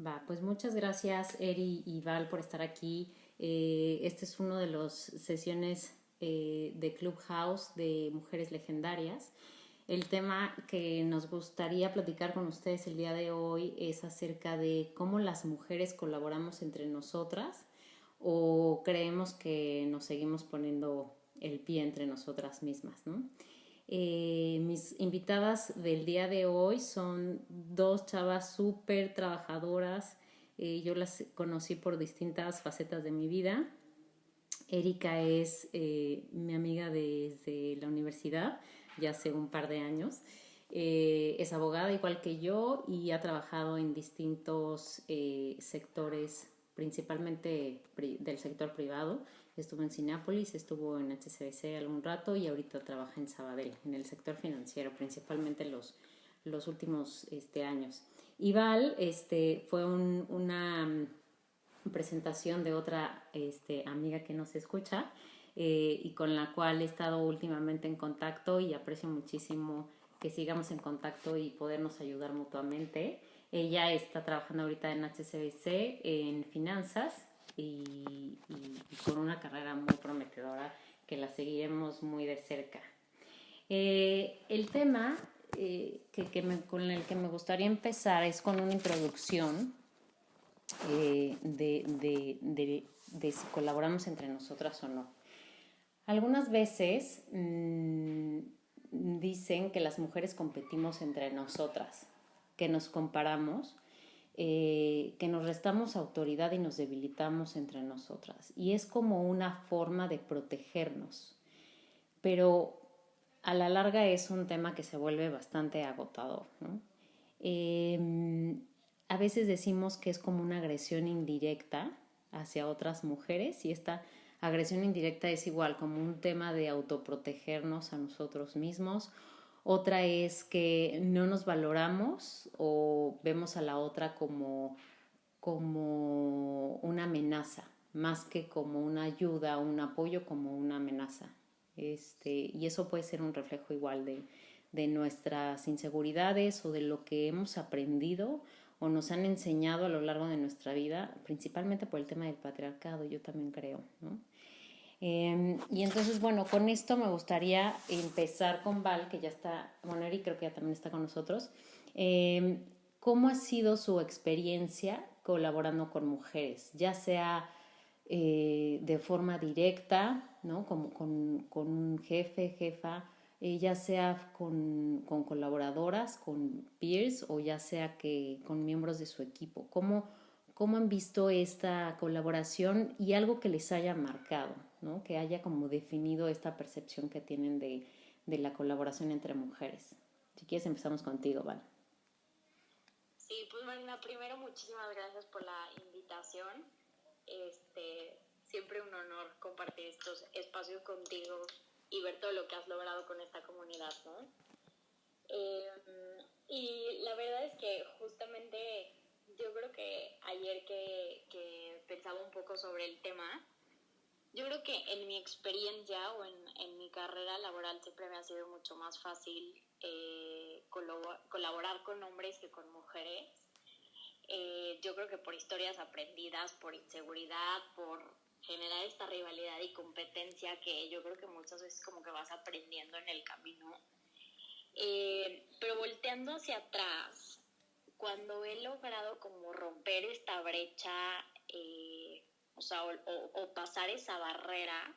Va, pues muchas gracias Eri y Val por estar aquí. Este es uno de los sesiones de Clubhouse de Mujeres Legendarias. El tema que nos gustaría platicar con ustedes el día de hoy es acerca de cómo las mujeres colaboramos entre nosotras o creemos que nos seguimos poniendo el pie entre nosotras mismas, ¿no? Mis invitadas del día de hoy son dos chavas súper trabajadoras. Yo las conocí por distintas facetas de mi vida. Erika es mi amiga desde la universidad, ya hace un par de años. Es abogada igual que yo y ha trabajado en distintos sectores, principalmente del sector privado. Estuvo en Cinépolis, estuvo en HSBC algún rato y ahorita trabaja en Sabadell, en el sector financiero, principalmente los últimos años. Y Val fue una presentación de otra amiga que nos escucha y con la cual he estado últimamente en contacto y aprecio muchísimo que sigamos en contacto y podernos ayudar mutuamente. Ella está trabajando ahorita en HSBC en finanzas y con una carrera muy prometedora que la seguiremos muy de cerca. El tema con el que me gustaría empezar es con una introducción de si colaboramos entre nosotras o no. Algunas veces dicen que las mujeres competimos entre nosotras, que nos comparamos, que nos restamos autoridad y nos debilitamos entre nosotras. Y es como una forma de protegernos. Pero a la larga es un tema que se vuelve bastante agotador, ¿no? A veces decimos que es como una agresión indirecta hacia otras mujeres y esta agresión indirecta es igual como un tema de autoprotegernos a nosotros mismos. Otra es que no nos valoramos o vemos a la otra como una amenaza, más que como una ayuda, un apoyo, como una amenaza. Y eso puede ser un reflejo igual de nuestras inseguridades o de lo que hemos aprendido o nos han enseñado a lo largo de nuestra vida, principalmente por el tema del patriarcado, yo también creo, ¿no? Y entonces, bueno, con esto me gustaría empezar con Val, que ya está, bueno, Eri creo que ya también está con nosotros. ¿Cómo ha sido su experiencia colaborando con mujeres? Ya sea de forma directa, ¿no? Como con un jefe, jefa, ya sea con colaboradoras, con peers o ya sea que con miembros de su equipo. ¿Cómo han visto esta colaboración y algo que les haya marcado, ¿no? Que haya como definido esta percepción que tienen de la colaboración entre mujeres? Si quieres empezamos contigo, Val. Sí, pues Marina, primero muchísimas gracias por la invitación. Siempre un honor compartir estos espacios contigo y ver todo lo que has logrado con esta comunidad, ¿no? Y la verdad es que justamente yo creo que ayer que pensaba un poco sobre el tema, yo creo que en mi experiencia o en mi carrera laboral siempre me ha sido mucho más fácil colaborar con hombres que con mujeres. Yo creo que por historias aprendidas, por inseguridad, por generar esta rivalidad y competencia que yo creo que muchas veces como que vas aprendiendo en el camino. Pero volteando hacia atrás, cuando he logrado como romper esta brecha, o pasar esa barrera,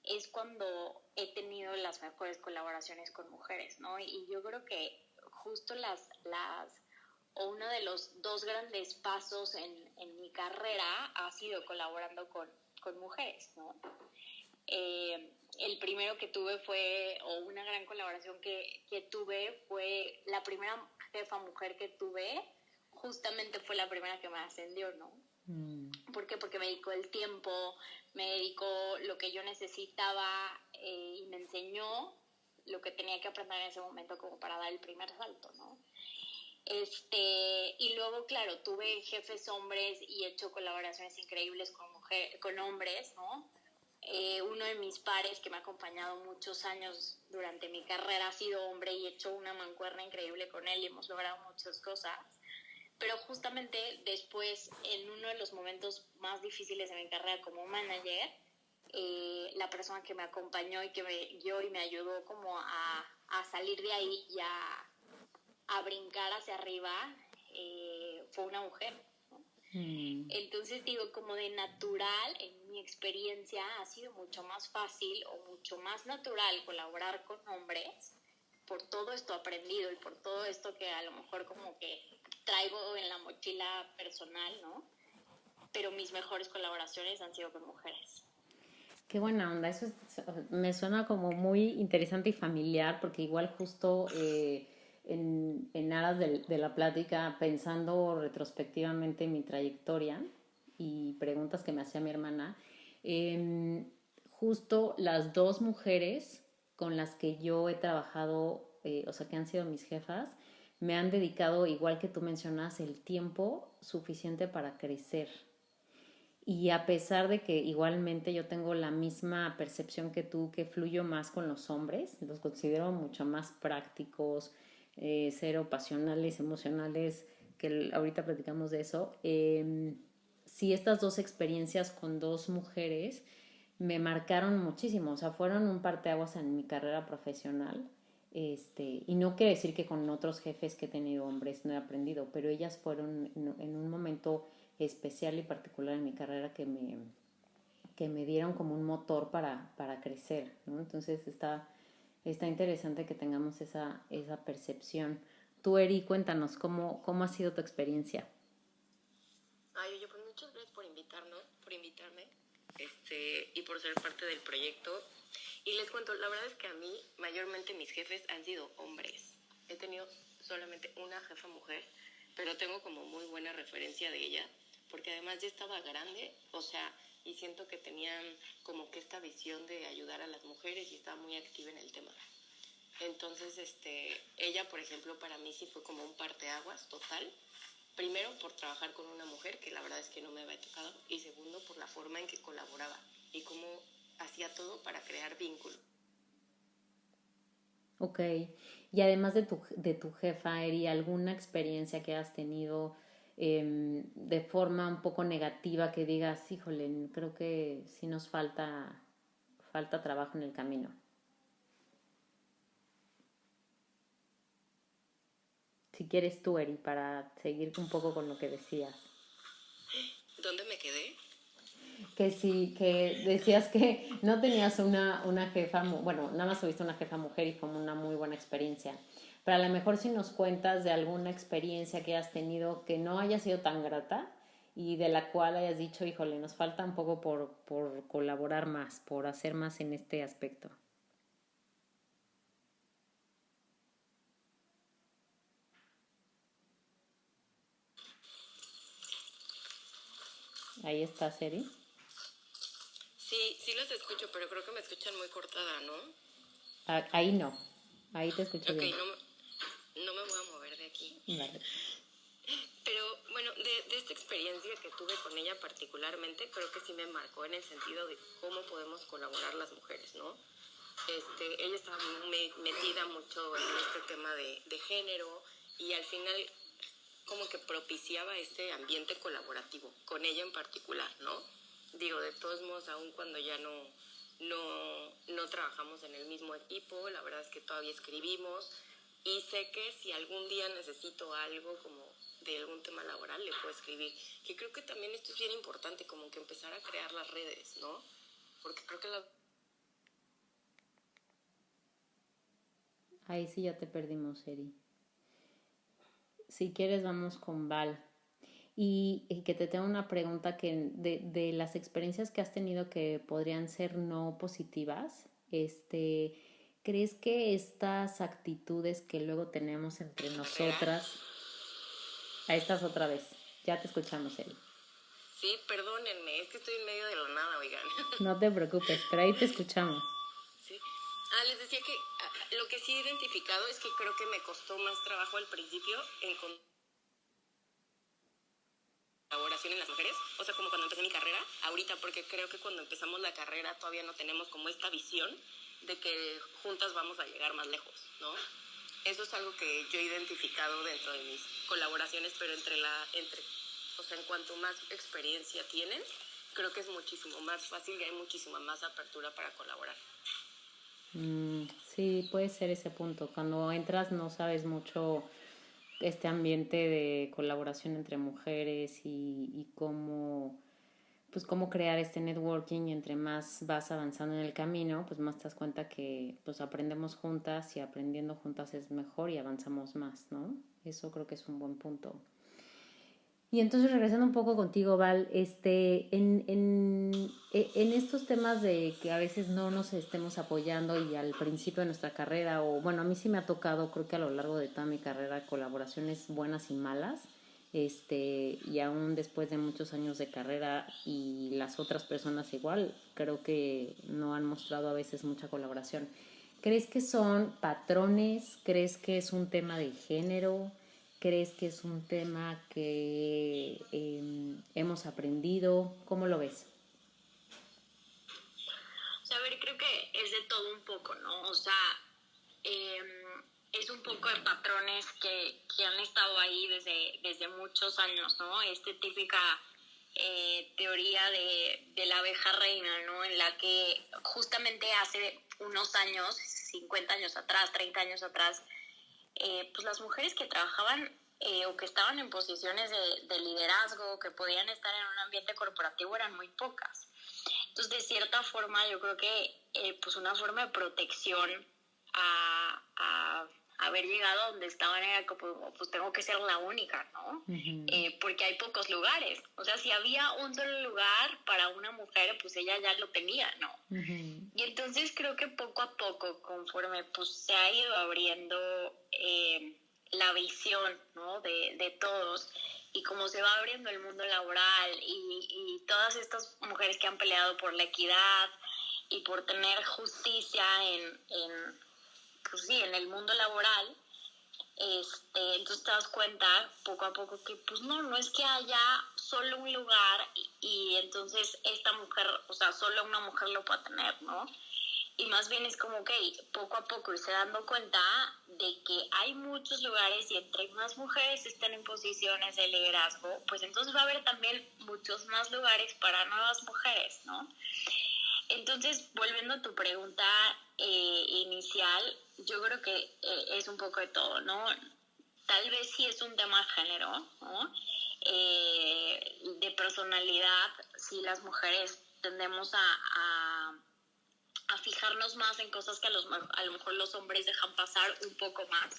es cuando he tenido las mejores colaboraciones con mujeres, ¿no? Y yo creo que justo o uno de los dos grandes pasos en mi carrera ha sido colaborando con mujeres, ¿no? El primero que tuve o una gran colaboración que tuve fue la primera jefa mujer que tuve, justamente fue la primera que me ascendió, ¿no? ¿Por qué? Porque me dedicó el tiempo, me dedicó lo que yo necesitaba y me enseñó lo que tenía que aprender en ese momento como para dar el primer salto, ¿no? Y luego, claro, tuve jefes hombres y he hecho colaboraciones increíbles con hombres, ¿no? Uno de mis pares que me ha acompañado muchos años durante mi carrera ha sido hombre y he hecho una mancuerna increíble con él y hemos logrado muchas cosas. Pero justamente después, en uno de los momentos más difíciles de mi carrera como manager, la persona que me acompañó y que me guió y me ayudó como a salir de ahí y a brincar hacia arriba, fue una mujer, ¿no? Entonces digo, como de natural, en mi experiencia ha sido mucho más fácil o mucho más natural colaborar con hombres por todo esto aprendido y por todo esto que a lo mejor como que traigo en la mochila personal, ¿no? Pero mis mejores colaboraciones han sido con mujeres. Qué buena onda, eso me suena como muy interesante y familiar, porque igual justo en aras de la plática, pensando retrospectivamente en mi trayectoria y preguntas que me hacía mi hermana, justo las dos mujeres con las que yo he trabajado, o sea, que han sido mis jefas, me han dedicado, igual que tú mencionas, el tiempo suficiente para crecer. Y a pesar de que igualmente yo tengo la misma percepción que tú, que fluyo más con los hombres, los considero mucho más prácticos, cero pasionales, emocionales, que ahorita platicamos de eso. Sí, estas dos experiencias con dos mujeres me marcaron muchísimo, o sea, fueron un parteaguas en mi carrera profesional. Y no quiere decir que con otros jefes que he tenido hombres no he aprendido, pero ellas fueron en un momento especial y particular en mi carrera que me dieron como un motor para crecer, ¿no? Entonces está interesante que tengamos esa percepción. Tú, Eri, cuéntanos, ¿cómo ha sido tu experiencia? Ay, oye, pues muchas gracias por invitarme, y por ser parte del proyecto. Y les cuento, la verdad es que a mí, mayormente mis jefes han sido hombres. He tenido solamente una jefa mujer, pero tengo como muy buena referencia de ella, porque además ya estaba grande, o sea, y siento que tenían como que esta visión de ayudar a las mujeres y estaba muy activa en el tema. Entonces, ella, por ejemplo, para mí sí fue como un parteaguas total. Primero, por trabajar con una mujer, que la verdad es que no me había tocado, y segundo, por la forma en que colaboraba y cómo hacía todo para crear vínculos. Ok, y además de tu jefa, Eri, ¿alguna experiencia que has tenido de forma un poco negativa que digas, híjole, creo que sí nos falta trabajo en el camino? Si quieres tú, Eri, para seguir un poco con lo que decías. ¿Dónde me quedé? Que sí, que decías que no tenías una jefa, bueno, nada más tuviste una jefa mujer y fue una muy buena experiencia. Pero a lo mejor si nos cuentas de alguna experiencia que hayas tenido que no haya sido tan grata y de la cual hayas dicho, híjole, nos falta un poco por colaborar más, por hacer más en este aspecto. Ahí está, Seri. Sí, sí los escucho, pero creo que me escuchan muy cortada, ¿no? Ahí no, ahí te escucho Ok, bien. no me voy a mover de aquí. Vale. Pero bueno, de esta experiencia que tuve con ella particularmente, creo que sí me marcó en el sentido de cómo podemos colaborar las mujeres, ¿no? Ella estaba muy metida mucho en este tema de género y al final como que propiciaba este ambiente colaborativo, con ella en particular, ¿no? Digo, de todos modos, aun cuando ya no trabajamos en el mismo equipo, la verdad es que todavía escribimos y sé que si algún día necesito algo como de algún tema laboral, le puedo escribir. Que creo que también esto es bien importante, como que empezar a crear las redes, ¿no? Porque creo que Ahí sí ya te perdimos, Eri. Si quieres, vamos con Val. Y que te tengo una pregunta que de las experiencias que has tenido que podrían ser no positivas, ¿crees que estas actitudes que luego tenemos entre nosotras, a estas otra vez, ya te escuchamos, Eli? Sí, perdónenme, es que estoy en medio de la nada, oigan. No te preocupes, pero ahí te escuchamos. Sí. Les decía que lo que sí he identificado es que creo que me costó más trabajo al principio encontrar colaboración en las mujeres, o sea, como cuando empecé mi carrera, ahorita, porque creo que cuando empezamos la carrera todavía no tenemos como esta visión de que juntas vamos a llegar más lejos, ¿no? Eso es algo que yo he identificado dentro de mis colaboraciones, pero o sea, en cuanto más experiencia tienen, creo que es muchísimo más fácil y hay muchísima más apertura para colaborar. Sí, puede ser ese punto. Cuando entras no sabes mucho este ambiente de colaboración entre mujeres y cómo, pues cómo crear este networking, y entre más vas avanzando en el camino, pues más te das cuenta que pues aprendemos juntas, y aprendiendo juntas es mejor y avanzamos más, ¿no? Eso creo que es un buen punto. Y entonces, regresando un poco contigo, Val, en estos temas de que a veces no nos estemos apoyando y al principio de nuestra carrera, o bueno, a mí sí me ha tocado, creo que a lo largo de toda mi carrera, colaboraciones buenas y malas, y aún después de muchos años de carrera y las otras personas igual, creo que no han mostrado a veces mucha colaboración. ¿Crees que son patrones? ¿Crees que es un tema de género? ¿Crees que es un tema que hemos aprendido? ¿Cómo lo ves? O sea, a ver, creo que es de todo un poco, ¿no? O sea, es un poco de patrones que han estado ahí desde muchos años, ¿no? Típica teoría de la abeja reina, ¿no? En la que justamente hace unos años, 50 años atrás, 30 años atrás, pues las mujeres que trabajaban o que estaban en posiciones de liderazgo, que podían estar en un ambiente corporativo, eran muy pocas. Entonces, de cierta forma, yo creo que pues una forma de protección a haber llegado a donde estaban era como, pues tengo que ser la única, ¿no? Uh-huh. Porque hay pocos lugares. O sea, si había un solo lugar para una mujer, pues ella ya lo tenía, ¿no? Uh-huh. Y entonces creo que poco a poco, conforme pues se ha ido abriendo la visión, ¿no? de todos, y como se va abriendo el mundo laboral y todas estas mujeres que han peleado por la equidad y por tener justicia pues sí, en el mundo laboral, entonces te das cuenta poco a poco que pues no es que haya solo un lugar y entonces esta mujer, o sea, solo una mujer lo puede tener, ¿no? Y más bien es como que poco a poco irse dando cuenta de que hay muchos lugares y entre más mujeres estén en posiciones de liderazgo, pues entonces va a haber también muchos más lugares para nuevas mujeres, ¿no? Entonces, volviendo a tu pregunta inicial, yo creo que es un poco de todo, ¿no? Tal vez sí es un tema de género, ¿no? De personalidad, sí las mujeres tendemos a fijarnos más en cosas que a lo mejor los hombres dejan pasar un poco más,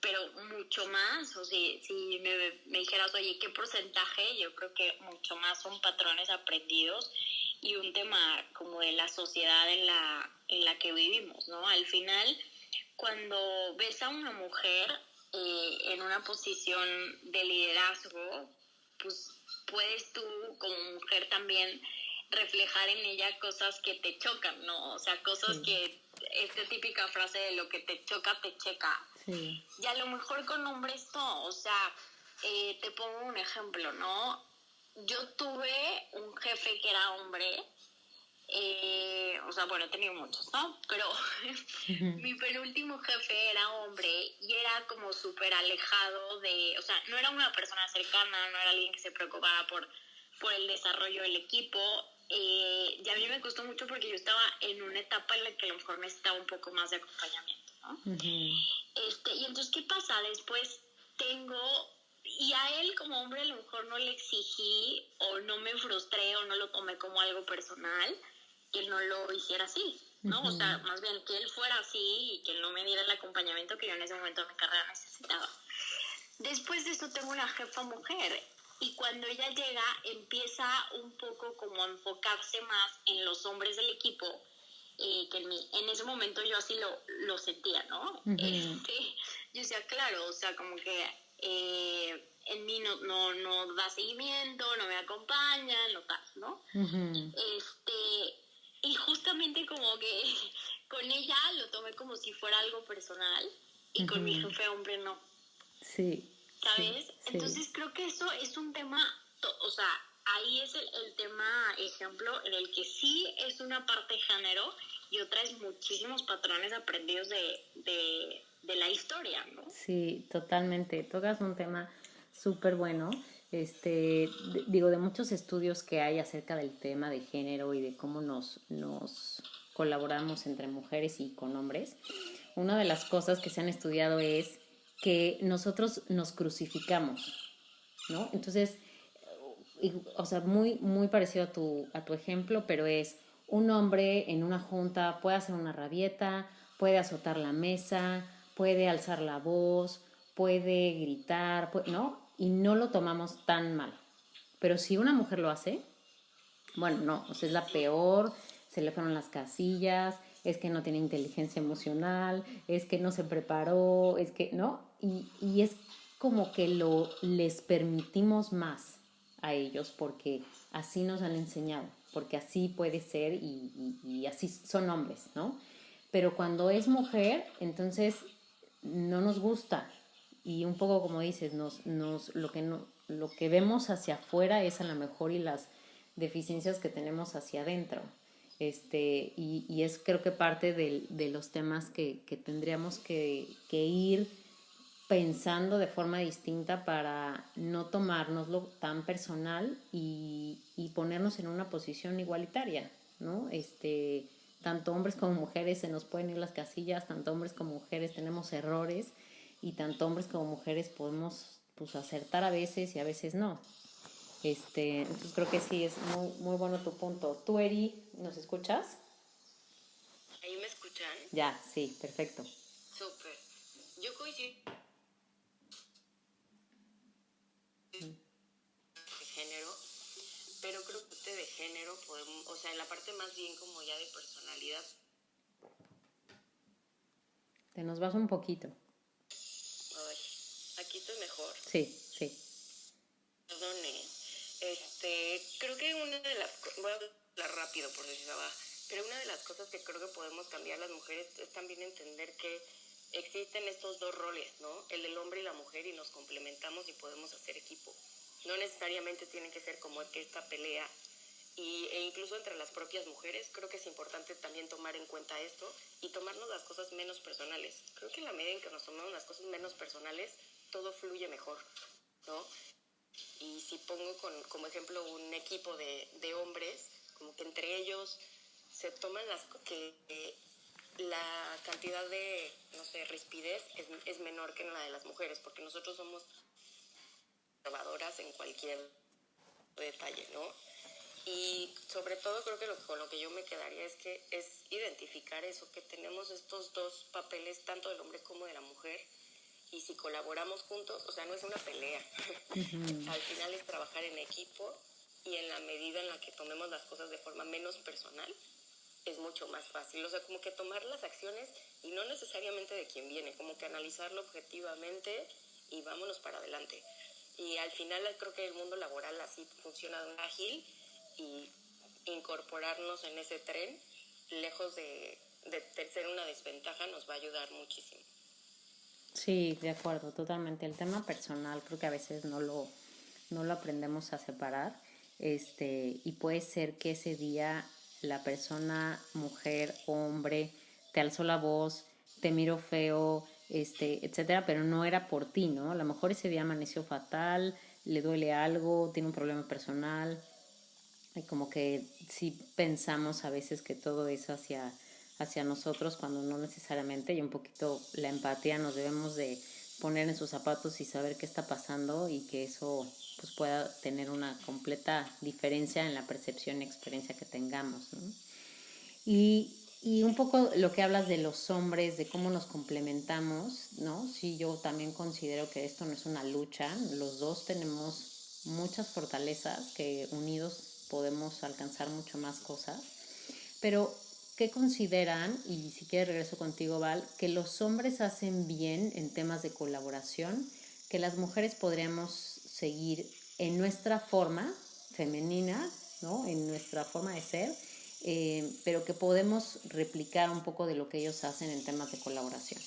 pero mucho más. O sea, si me dijeras, oye, ¿qué porcentaje? Yo creo que mucho más son patrones aprendidos y un tema como de la sociedad en la que vivimos, ¿no? Al final, cuando ves a una mujer en una posición de liderazgo, pues puedes tú como mujer también reflejar en ella cosas que te chocan, ¿no? O sea, cosas que, esta típica frase de lo que te choca, te checa. Sí. Y a lo mejor con hombres no, o sea, te pongo un ejemplo, ¿no? Yo tuve un jefe que era hombre, o sea, bueno, he tenido muchos, ¿no? Pero mi penúltimo jefe era hombre y era como súper alejado o sea, no era una persona cercana, no era alguien que se preocupara por el desarrollo del equipo. Y a mí me costó mucho porque yo estaba en una etapa en la que a lo mejor necesitaba un poco más de acompañamiento, ¿no? Uh-huh. Y entonces, ¿qué pasa? Después y a él como hombre a lo mejor no le exigí o no me frustré o no lo tomé como algo personal, que él no lo hiciera así, ¿no? Uh-huh. O sea, más bien que él fuera así y que él no me diera el acompañamiento que yo en ese momento de mi carrera necesitaba. Después de esto tengo una jefa mujer y cuando ella llega empieza un poco como a enfocarse más en los hombres del equipo, que en ese momento yo así lo sentía, ¿no? Uh-huh. Yo decía, claro, o sea, como que en mí no da seguimiento, no me acompaña, no tal, ¿no? Uh-huh. Y justamente como que con ella lo tomé como si fuera algo personal y uh-huh. con mi jefe hombre no. Sí. ¿Sabes? Sí. Entonces creo que eso es un tema, o sea, ahí es el tema ejemplo en el que sí es una parte género y otra es muchísimos patrones aprendidos de la historia, ¿no? Sí, totalmente. Tocas un tema súper bueno. Digo, de muchos estudios que hay acerca del tema de género y de cómo nos colaboramos entre mujeres y con hombres, una de las cosas que se han estudiado es que nosotros nos crucificamos, ¿no? Entonces, o sea, muy parecido a tu ejemplo, pero es un hombre en una junta puede hacer una rabieta, puede azotar la mesa, puede alzar la voz, puede gritar, ¿no? Y no lo tomamos tan mal. Pero si una mujer lo hace, bueno, no, o sea, es la peor, se le fueron las casillas, es que no tiene inteligencia emocional, es que no se preparó, es que, ¿no? Y es como que les permitimos más a ellos porque así nos han enseñado, porque así puede ser y así son hombres, ¿no? Pero cuando es mujer, entonces no nos gusta y un poco como dices, lo que vemos hacia afuera es a lo mejor y las deficiencias que tenemos hacia adentro. Y es creo que parte de los temas que tendríamos que ir pensando de forma distinta para no tomárnoslo tan personal y ponernos en una posición igualitaria, ¿no? Tanto hombres como mujeres se nos pueden ir las casillas, tanto hombres como mujeres tenemos errores y tanto hombres como mujeres podemos pues acertar a veces y a veces no. Entonces creo que sí es muy bueno tu punto. ¿Tú, Eri, nos escuchas? ¿Ahí me escuchan? Ya, sí, perfecto. Súper. Yo coincido de género, pero creo que de género podemos, o sea, en la parte más bien como ya de personalidad. Te nos vas un poquito. Ay, aquí estoy mejor. Sí, sí. Perdone. Creo que una de las voy a hablar rápido por si se va, pero una de las cosas que creo que podemos cambiar las mujeres es también entender que existen estos dos roles, ¿no? El del hombre y la mujer, y nos complementamos y podemos hacer equipo. No necesariamente tiene que ser como que esta pelea, e incluso entre las propias mujeres creo que es importante también tomar en cuenta esto y tomarnos las cosas menos personales. Creo que en la medida en que nos tomamos las cosas menos personales, todo fluye mejor, ¿no? Y si pongo como ejemplo un equipo de hombres, como que entre ellos se toman la cantidad de, no sé, rispidez es menor que en la de las mujeres, porque nosotros somos observadoras en cualquier detalle, ¿no? Y sobre todo creo que con lo que yo me quedaría es que es identificar eso, que tenemos estos dos papeles, tanto del hombre como de la mujer, y si colaboramos juntos, o sea, no es una pelea. Uh-huh. Al final es trabajar en equipo, y en la medida en la que tomemos las cosas de forma menos personal, es mucho más fácil. O sea, como que tomar las acciones y no necesariamente de quién viene, como que analizarlo objetivamente y vámonos para adelante. Y al final creo que el mundo laboral así funciona de un ágil, y incorporarnos en ese tren, lejos de ser una desventaja, nos va a ayudar muchísimo. Sí, de acuerdo, totalmente. El tema personal creo que a veces no lo aprendemos a separar. Y puede ser que ese día la persona, mujer, hombre, te alzó la voz, te miró feo, etcétera, pero no era por ti, ¿no? A lo mejor ese día amaneció fatal, le duele algo, tiene un problema personal. Y como que sí pensamos a veces que todo es hacia nosotros cuando no necesariamente, y un poquito la empatía, nos debemos de poner en sus zapatos y saber qué está pasando y que eso pues pueda tener una completa diferencia en la percepción y experiencia que tengamos, ¿no? Y un poco lo que hablas de los hombres, de cómo nos complementamos, ¿no? Sí, yo también considero que esto no es una lucha, los dos tenemos muchas fortalezas que unidos podemos alcanzar mucho más cosas, pero ¿qué consideran, y si quieres regreso contigo, Val, que los hombres hacen bien en temas de colaboración, que las mujeres podríamos seguir en nuestra forma femenina, ¿no? En nuestra forma de ser, pero que podemos replicar un poco de lo que ellos hacen en temas de colaboración?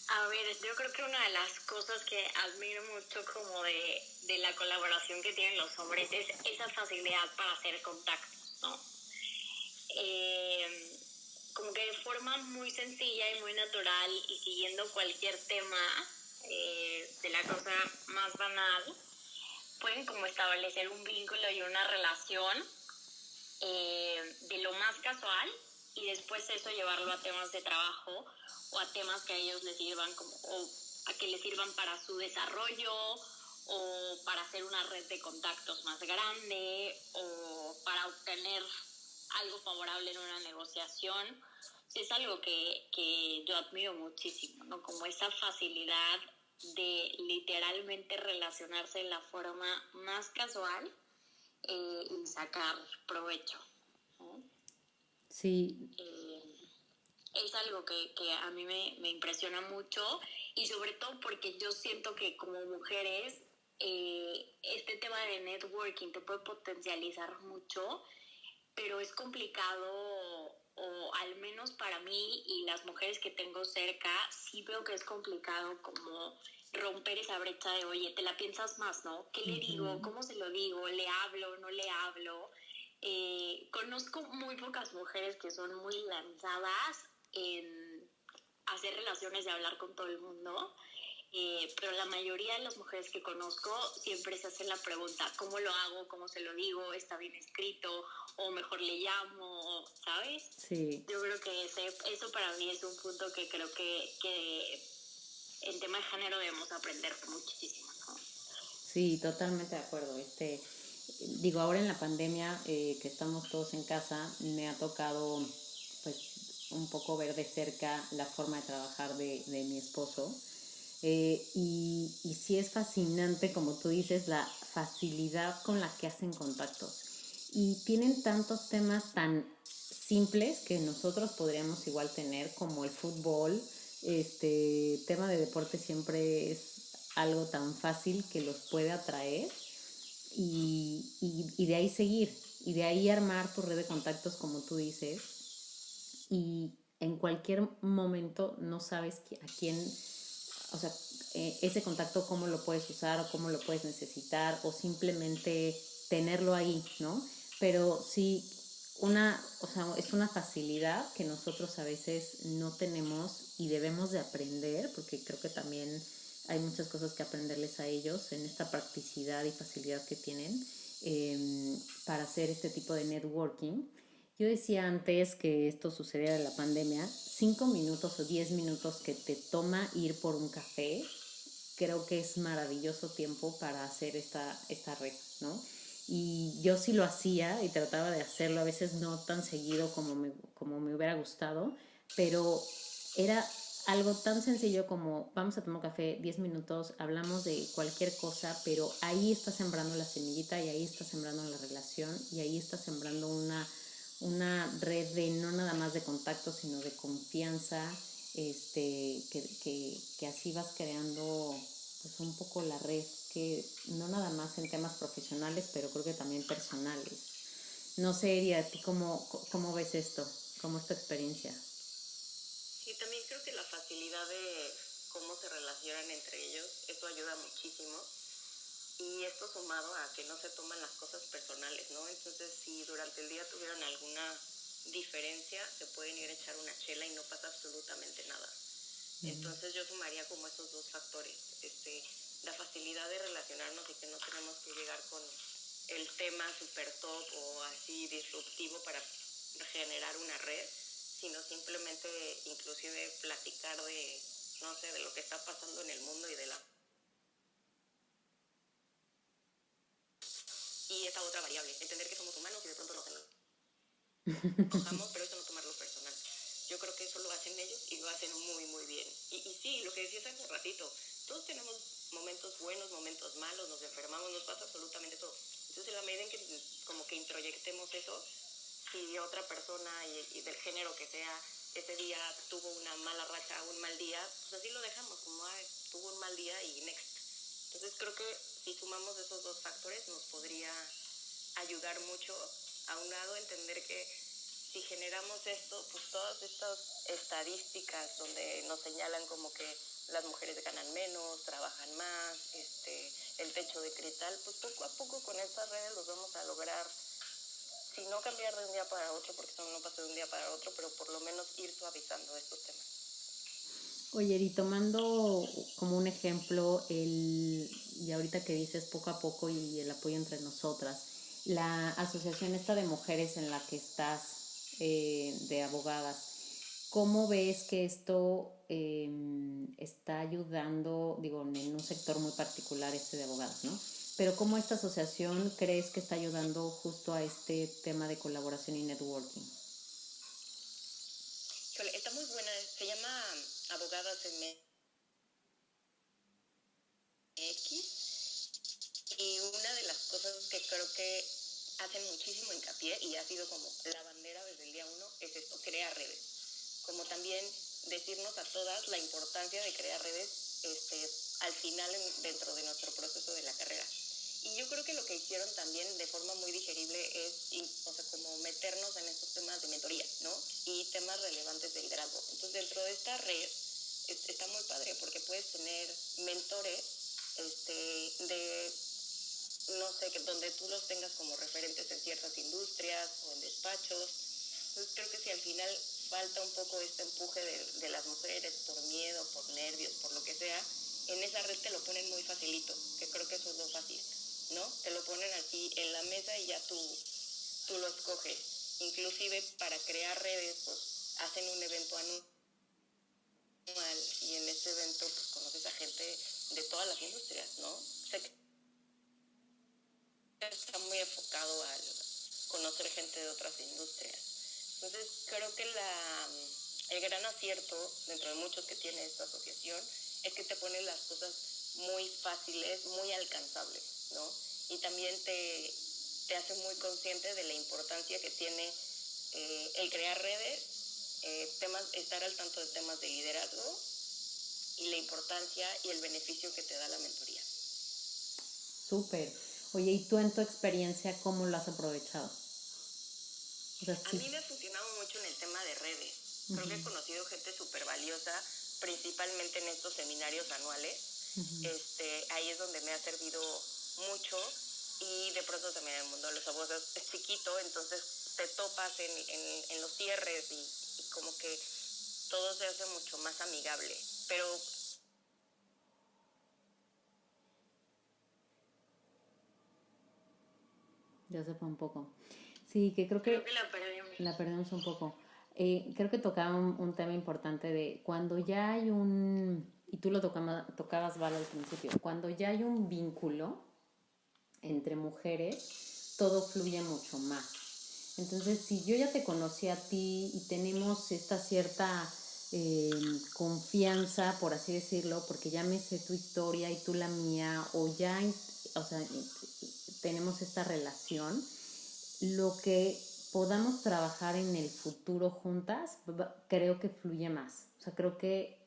A ver, yo creo que una de las cosas que admiro mucho como de la colaboración que tienen los hombres es esa facilidad para hacer contactos, ¿no? como que de forma muy sencilla y muy natural y siguiendo cualquier tema, de la cosa más banal, pueden como establecer un vínculo y una relación de lo más casual, y después eso llevarlo a temas de trabajo o a temas que a ellos les sirvan como, o a que les sirvan para su desarrollo o para hacer una red de contactos más grande o para obtener algo favorable en una negociación. Es algo que yo admiro muchísimo, ¿no? Como esa facilidad de literalmente relacionarse de la forma más casual y sacar provecho, ¿no? Sí. Es algo que a mí me impresiona mucho, y sobre todo porque yo siento que como mujeres este tema de networking te puede potencializar mucho, pero es complicado, o al menos para mí y las mujeres que tengo cerca, sí veo que es complicado como romper esa brecha de, oye, te la piensas más, ¿no? ¿Qué le digo? ¿Cómo se lo digo? ¿Le hablo? ¿No le hablo? Conozco muy pocas mujeres que son muy lanzadas en hacer relaciones y hablar con todo el mundo. Pero la mayoría de las mujeres que conozco siempre se hacen la pregunta, ¿cómo lo hago? ¿Cómo se lo digo? ¿Está bien escrito? ¿O mejor le llamo? ¿Sabes? Sí. Yo creo que eso para mí es un punto que creo que en tema de género debemos aprender muchísimo, ¿no? Sí, totalmente de acuerdo. Digo, ahora en la pandemia que estamos todos en casa, me ha tocado pues un poco ver de cerca la forma de trabajar de mi esposo. Y sí es fascinante, como tú dices, la facilidad con la que hacen contactos. Y tienen tantos temas tan simples que nosotros podríamos igual tener, como el fútbol. Tema de deporte siempre es algo tan fácil que los puede atraer y de ahí seguir y de ahí armar tu red de contactos como tú dices, y en cualquier momento no sabes a quién, o sea, ese contacto cómo lo puedes usar o cómo lo puedes necesitar o simplemente tenerlo ahí, ¿no? Pero sí, o sea, es una facilidad que nosotros a veces no tenemos y debemos de aprender, porque creo que también hay muchas cosas que aprenderles a ellos en esta practicidad y facilidad que tienen para hacer este tipo de networking. Yo decía antes que esto sucediera en la pandemia, 5 minutos o 10 minutos que te toma ir por un café, creo que es maravilloso tiempo para hacer esta red, ¿no? Y yo sí lo hacía y trataba de hacerlo, a veces no tan seguido como me hubiera gustado, pero era algo tan sencillo como vamos a tomar un café, 10 minutos, hablamos de cualquier cosa, pero ahí está sembrando la semillita y ahí está sembrando la relación y ahí está sembrando una red de no nada más de contacto, sino de confianza, que así vas creando pues un poco la red, que no nada más en temas profesionales, pero creo que también personales. No sé, Eria, ¿a ti cómo ves esto? ¿Cómo es tu experiencia? Sí, también creo que la facilidad de cómo se relacionan entre ellos, eso ayuda muchísimo. Y esto sumado a que no se toman las cosas personales, ¿no? Entonces, si durante el día tuvieron alguna diferencia, se pueden ir a echar una chela y no pasa absolutamente nada. Entonces, yo sumaría como esos dos factores, la facilidad de relacionarnos y que no tenemos que llegar con el tema super top o así disruptivo para generar una red, sino simplemente inclusive platicar de, no sé, de lo que está pasando en el mundo y de la... Y esta otra variable, entender que somos humanos y de pronto nos enojamos, pero eso no tomarlo personal. Yo creo que eso lo hacen ellos y lo hacen muy, muy bien. Y sí, lo que decías hace un ratito, todos tenemos momentos buenos, momentos malos, nos enfermamos, nos pasa absolutamente todo. Entonces, en la medida en que como que introyectemos eso, si otra persona y del género que sea, ese día tuvo una mala racha, un mal día, pues así lo dejamos, como tuvo un mal día y next. Entonces creo que si sumamos esos dos factores nos podría ayudar mucho. A un lado, entender que si generamos esto, pues todas estas estadísticas donde nos señalan como que las mujeres ganan menos, trabajan más, el techo de cristal, pues poco a poco con estas redes los vamos a lograr si no cambiar de un día para otro, porque eso no pasa de un día para otro, pero por lo menos ir suavizando estos temas. Oye, y tomando como un ejemplo, y ahorita que dices poco a poco y el apoyo entre nosotras, la asociación esta de mujeres en la que estás, de abogadas, ¿cómo ves que esto está ayudando, digo, en un sector muy particular este de abogadas, ¿no? Pero ¿cómo esta asociación crees que está ayudando justo a este tema de colaboración y networking? Está muy buena, se llama Abogadas MX, y una de las cosas que creo que hacen muchísimo hincapié y ha sido como la bandera desde el día 1 es esto, crear redes. Como también decirnos a todas la importancia de crear redes al final dentro de nuestro proceso de la carrera. Y yo creo que lo que hicieron también de forma muy digerible es, o sea, como meternos en estos temas de mentoría, ¿no? Y temas relevantes de liderazgo. Entonces, dentro de esta red está muy padre porque puedes tener mentores de, no sé, donde tú los tengas como referentes en ciertas industrias o en despachos. Entonces, creo que si al final falta un poco este empuje de las mujeres por miedo, por nervios, por lo que sea, en esa red te lo ponen muy facilito, que creo que eso es lo fácil, ¿no? Te lo ponen así en la mesa y ya tú lo escoges. Inclusive para crear redes, pues hacen un evento anual y en ese evento pues conoces a gente de todas las industrias, ¿no? Sé que está muy enfocado al conocer gente de otras industrias. Entonces creo que el gran acierto, dentro de muchos que tiene esta asociación, es que te pone las cosas muy fáciles, muy alcanzables, ¿no? Y también te hace muy consciente de la importancia que tiene el crear redes, estar al tanto de temas de liderazgo y la importancia y el beneficio que te da la mentoría. Súper. Oye, ¿y tú en tu experiencia cómo lo has aprovechado? O sea, sí. A mí me ha funcionado mucho en el tema de redes. Uh-huh. Creo que he conocido gente súper valiosa, principalmente en estos seminarios anuales. Uh-huh. Ahí es donde me ha servido mucho. Y de pronto también el mundo de los abogados es chiquito, entonces te topas en los cierres y como que todo se hace mucho más amigable. Pero ya se fue un poco. Sí, que creo que la perdemos un poco. Creo que tocaba un tema importante de cuando ya hay y tú lo tocabas, Val, al principio, cuando ya hay un vínculo entre mujeres, todo fluye mucho más. Entonces, si yo ya te conocí a ti y tenemos esta cierta confianza, por así decirlo, porque ya me sé tu historia y tú la mía, o sea, tenemos esta relación, lo que podamos trabajar en el futuro juntas, creo que fluye más. O sea, creo que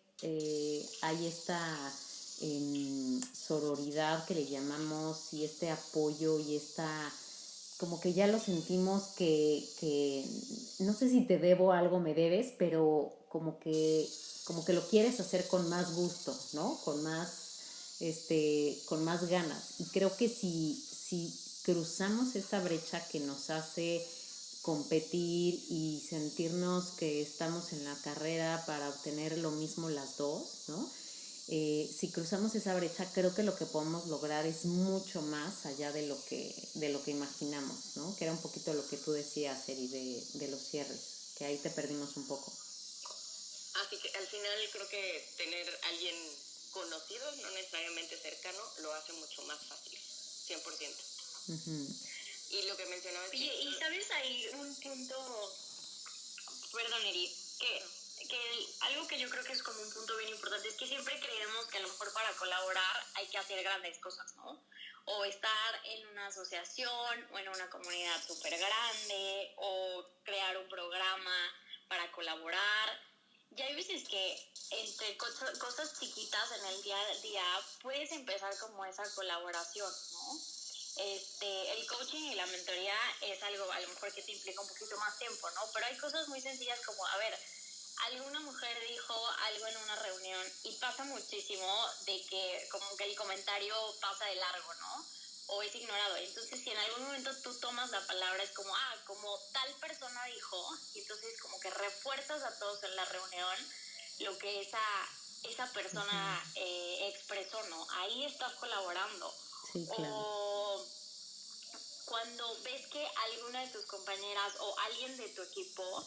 hay esta sororidad que le llamamos y este apoyo y esta, como que ya lo sentimos que no sé si te debo algo, me debes, pero como que lo quieres hacer con más gusto, ¿no? Con más ganas. Y creo que si cruzamos esta brecha que nos hace competir y sentirnos que estamos en la carrera para obtener lo mismo las dos, ¿no? Si cruzamos esa brecha, creo que lo que podemos lograr es mucho más allá de lo que imaginamos, ¿no? Que era un poquito lo que tú decías, Eri, de los cierres, que ahí te perdimos un poco. Así que al final creo que tener alguien conocido, no necesariamente cercano, lo hace mucho más fácil, 100%. Uh-huh. Y lo que mencionabas... Oye, y sabes ahí un punto, perdón, Eri, que algo que yo creo que es como un punto bien importante es que siempre creemos que a lo mejor para colaborar hay que hacer grandes cosas, ¿no? O estar en una asociación o en una comunidad súper grande o crear un programa para colaborar. Y hay veces que entre cosas chiquitas en el día a día puedes empezar como esa colaboración, ¿no? El coaching y la mentoría es algo a lo mejor que te implica un poquito más tiempo, ¿no? Pero hay cosas muy sencillas como, a ver, alguna mujer dijo algo en una reunión y pasa muchísimo de que como que el comentario pasa de largo, ¿no? o es ignorado. Entonces, si en algún momento tú tomas la palabra, es como, como tal persona dijo, y entonces como que refuerzas a todos en la reunión lo que esa persona expresó, ¿no? Ahí estás colaborando. Sí, claro. O cuando ves que alguna de tus compañeras o alguien de tu equipo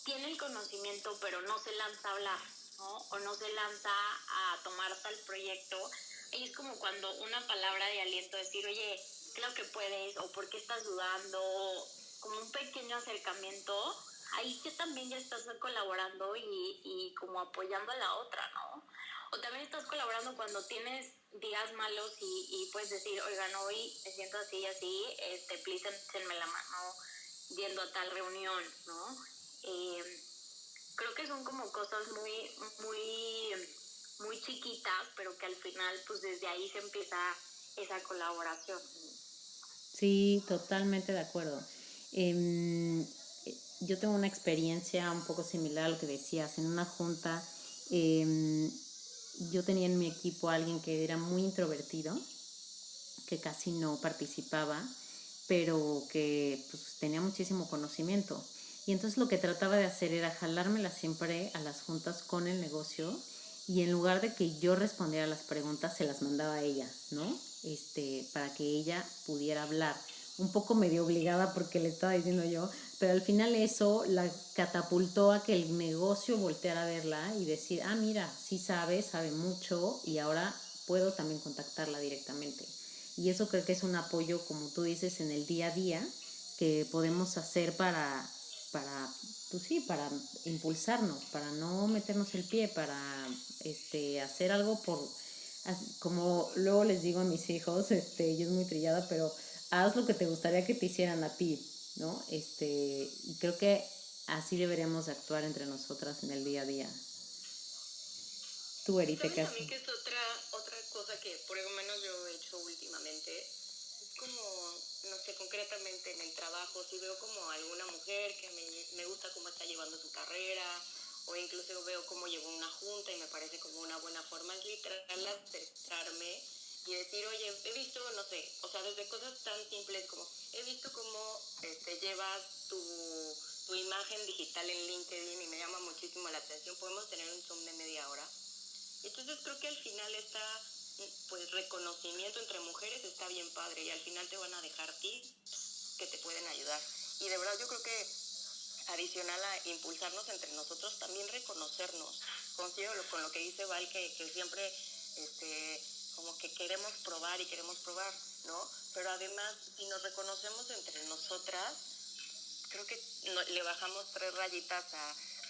tiene el conocimiento pero no se lanza a hablar, ¿no? O no se lanza a tomar tal proyecto, y es como cuando una palabra de aliento, decir, oye, creo que puedes, o por qué estás dudando, como un pequeño acercamiento, ahí que también ya estás colaborando y como apoyando a la otra, ¿no? O también estás colaborando cuando tienes días malos y puedes decir, oigan, hoy me siento así y así, please, échenme la mano yendo a tal reunión, ¿no? Creo que son como cosas muy chiquitas, pero que al final, pues desde ahí se empieza esa colaboración. Sí, totalmente de acuerdo. Yo tengo una experiencia un poco similar a lo que decías. En una junta, yo tenía en mi equipo a alguien que era muy introvertido, que casi no participaba, pero que pues, tenía muchísimo conocimiento. Y entonces lo que trataba de hacer era jalármela siempre a las juntas con el negocio, y en lugar de que yo respondiera a las preguntas, se las mandaba a ella, ¿no? Para que ella pudiera hablar. Un poco medio obligada porque le estaba diciendo yo, pero al final eso la catapultó a que el negocio volteara a verla y decir, mira, sí sabe mucho, y ahora puedo también contactarla directamente. Y eso creo que es un apoyo, como tú dices, en el día a día, que podemos hacer pues sí, para impulsarnos, para no meternos el pie, para hacer algo como luego les digo a mis hijos, yo es muy trillada, pero haz lo que te gustaría que te hicieran a ti, ¿no? Y creo que así deberíamos actuar entre nosotras en el día a día. Tú, Erika, ¿sabes a mí que es otra cosa que por lo menos yo he hecho últimamente? Es como, no sé, concretamente en el trabajo, si veo como alguna mujer que me gusta cómo está llevando su carrera, o incluso veo cómo llevó una junta y me parece como una buena forma, es literal acercarme y decir, oye, he visto, no sé, o sea, desde cosas tan simples como, he visto cómo llevas tu imagen digital en LinkedIn y me llama muchísimo la atención, podemos tener un Zoom de media hora. Entonces creo que al final pues reconocimiento entre mujeres está bien padre, y al final te van a dejar tips que te pueden ayudar. Y de verdad yo creo que adicional a impulsarnos entre nosotros, también reconocernos. Considero con lo que dice Val, que siempre como que queremos probar, ¿no? Pero además, si nos reconocemos entre nosotras, creo que le bajamos 3 rayitas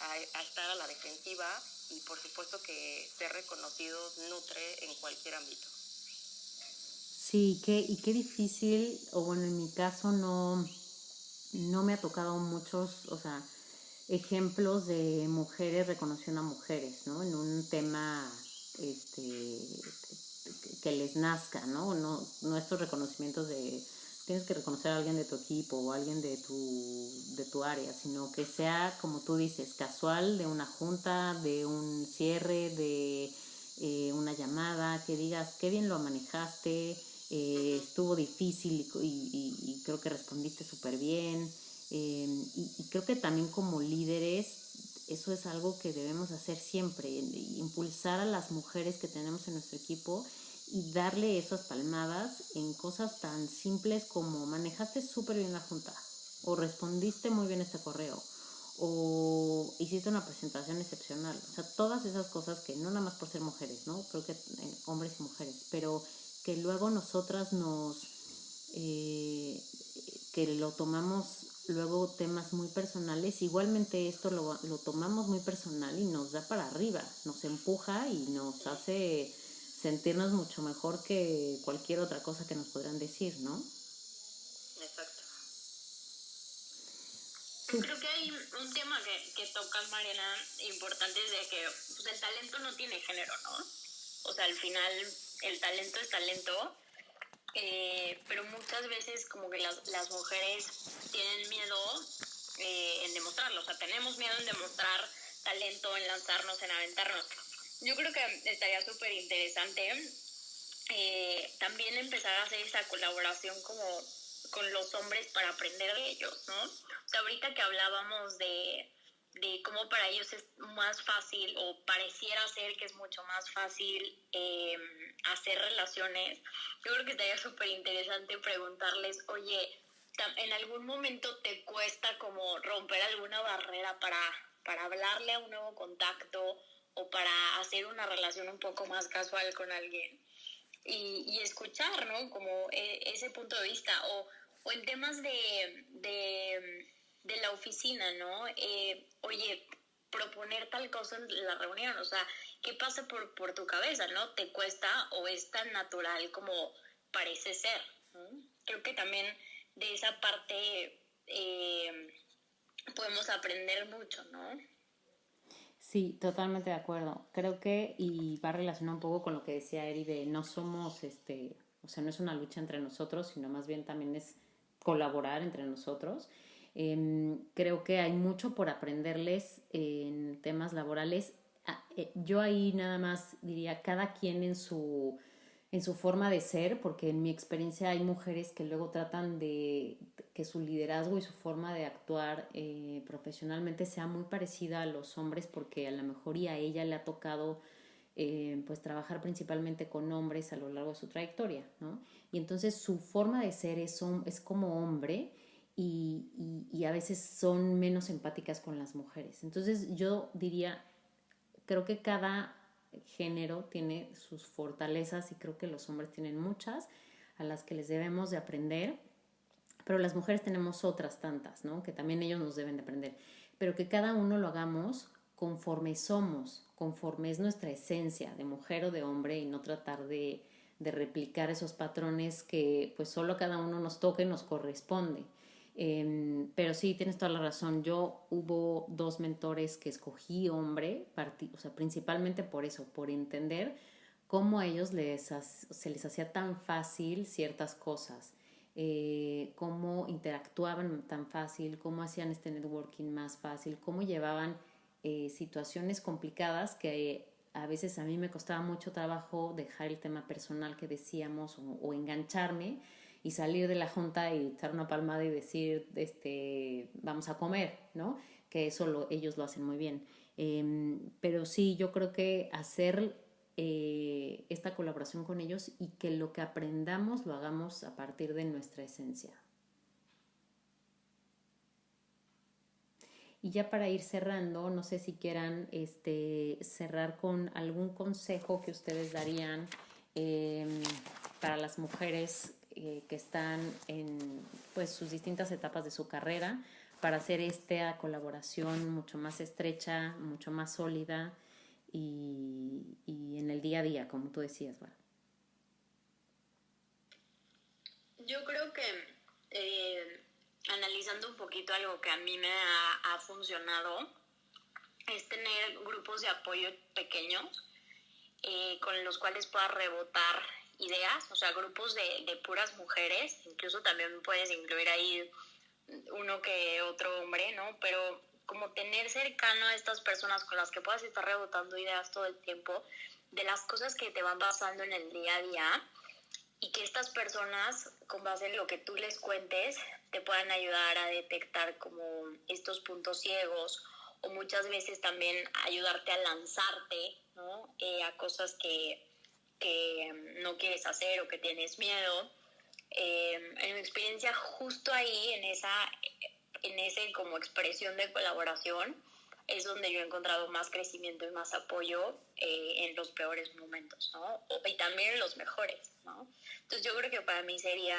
a estar a la defensiva, y por supuesto que ser reconocidos nutre en cualquier ámbito. Sí, y qué difícil, o bueno, en mi caso no me ha tocado muchos, o sea, ejemplos de mujeres reconociendo a mujeres, ¿no? En un tema que les nazca, ¿no? No estos reconocimientos de tienes que reconocer a alguien de tu equipo o a alguien de tu área, sino que sea, como tú dices, casual, de una junta, de un cierre, de una llamada, que digas, qué bien lo manejaste, estuvo difícil y creo que respondiste súper bien. Y creo que también como líderes, eso es algo que debemos hacer siempre, impulsar a las mujeres que tenemos en nuestro equipo y darle esas palmadas en cosas tan simples como manejaste súper bien la junta, o respondiste muy bien este correo, o hiciste una presentación excepcional. O sea, todas esas cosas que no nada más por ser mujeres, ¿no? Creo que hombres y mujeres, pero que luego nosotras que lo tomamos luego temas muy personales. Igualmente esto lo tomamos muy personal y nos da para arriba, nos empuja y nos hace sentirnos mucho mejor que cualquier otra cosa que nos podrán decir, ¿no? Exacto. Creo que hay un tema que tocas, Mariana, importante, es de que pues, el talento no tiene género, ¿no? O sea, al final el talento es talento, pero muchas veces como que las mujeres tienen miedo en demostrarlo, o sea, tenemos miedo en demostrar talento, en lanzarnos, en aventarnos. Yo creo que estaría súper interesante también empezar a hacer esa colaboración como con los hombres para aprender de ellos, ¿no? O sea, ahorita que hablábamos de cómo para ellos es más fácil o pareciera ser que es mucho más fácil hacer relaciones, yo creo que estaría súper interesante preguntarles, oye, ¿en algún momento te cuesta como romper alguna barrera para hablarle a un nuevo contacto o para hacer una relación un poco más casual con alguien? Y escuchar, ¿no? Como ese punto de vista. O en temas de la oficina, ¿no? Oye, proponer tal cosa en la reunión, o sea, ¿qué pasa por tu cabeza, no? ¿Te cuesta o es tan natural como parece ser? ¿No? Creo que también de esa parte podemos aprender mucho, ¿no? Sí, totalmente de acuerdo. Creo que, y va relacionado un poco con lo que decía Eri, de no somos, o sea, no es una lucha entre nosotros, sino más bien también es colaborar entre nosotros. Creo que hay mucho por aprenderles en temas laborales. Yo ahí nada más diría, cada quien en su forma de ser, porque en mi experiencia hay mujeres que luego tratan de que su liderazgo y su forma de actuar profesionalmente sea muy parecida a los hombres, porque a lo mejor y a ella le ha tocado pues trabajar principalmente con hombres a lo largo de su trayectoria, ¿no? Y entonces su forma de ser es como hombre y a veces son menos empáticas con las mujeres. Entonces yo diría, creo que cada género tiene sus fortalezas y creo que los hombres tienen muchas a las que les debemos de aprender, pero las mujeres tenemos otras tantas, ¿no? Que también ellos nos deben de aprender, pero que cada uno lo hagamos conforme somos, conforme es nuestra esencia de mujer o de hombre y no tratar de replicar esos patrones que pues solo cada uno nos toca y nos corresponde. Pero sí, tienes toda la razón. Yo hubo dos mentores que escogí hombre, o sea, principalmente por eso, por entender cómo a ellos se les hacía tan fácil ciertas cosas, cómo interactuaban tan fácil, cómo hacían este networking más fácil, cómo llevaban situaciones complicadas que a veces a mí me costaba mucho trabajo dejar el tema personal que decíamos o engancharme y salir de la junta y echar una palmada y decir, vamos a comer, ¿no? Que eso ellos lo hacen muy bien. Pero sí, yo creo que hacer esta colaboración con ellos y que lo que aprendamos lo hagamos a partir de nuestra esencia. Y ya para ir cerrando, no sé si quieran cerrar con algún consejo que ustedes darían para las mujeres que están en pues, sus distintas etapas de su carrera para hacer esta colaboración mucho más estrecha, mucho más sólida y en el día a día, como tú decías, Val. Yo creo que analizando un poquito algo que a mí me ha funcionado es tener grupos de apoyo pequeños con los cuales pueda rebotar ideas, o sea, grupos de puras mujeres, incluso también puedes incluir ahí uno que otro hombre, ¿no? Pero como tener cercano a estas personas con las que puedas estar rebotando ideas todo el tiempo de las cosas que te van pasando en el día a día y que estas personas, con base en lo que tú les cuentes, te puedan ayudar a detectar como estos puntos ciegos o muchas veces también ayudarte a lanzarte, ¿no? A cosas que no quieres hacer o que tienes miedo. En mi experiencia, justo ahí, en ese como expresión de colaboración, es donde yo he encontrado más crecimiento y más apoyo en los peores momentos, ¿no? Y también en los mejores, ¿no? Entonces yo creo que para mí sería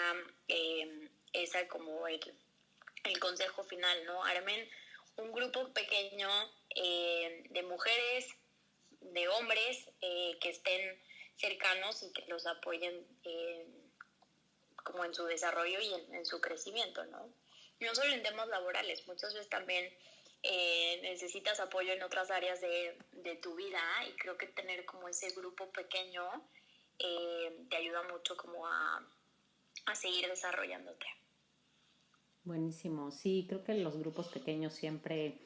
esa como el consejo final, ¿no? Armen un grupo pequeño de mujeres, de hombres que estén cercanos y que los apoyen como en su desarrollo y en su crecimiento, ¿no? No solo en temas laborales, muchas veces también necesitas apoyo en otras áreas de tu vida y creo que tener como ese grupo pequeño te ayuda mucho como a seguir desarrollándote. Buenísimo. Sí, creo que los grupos pequeños siempre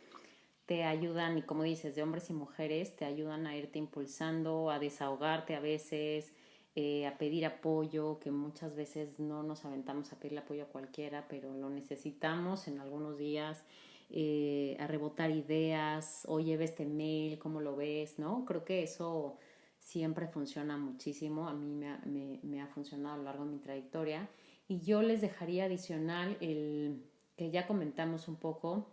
te ayudan, y como dices, de hombres y mujeres, te ayudan a irte impulsando, a desahogarte a veces, a pedir apoyo, que muchas veces no nos aventamos a pedir apoyo a cualquiera, pero lo necesitamos en algunos días, a rebotar ideas, oye, ve este mail, ¿cómo lo ves? ¿No? Creo que eso siempre funciona muchísimo, a mí me ha funcionado a lo largo de mi trayectoria. Y yo les dejaría adicional el que ya comentamos un poco,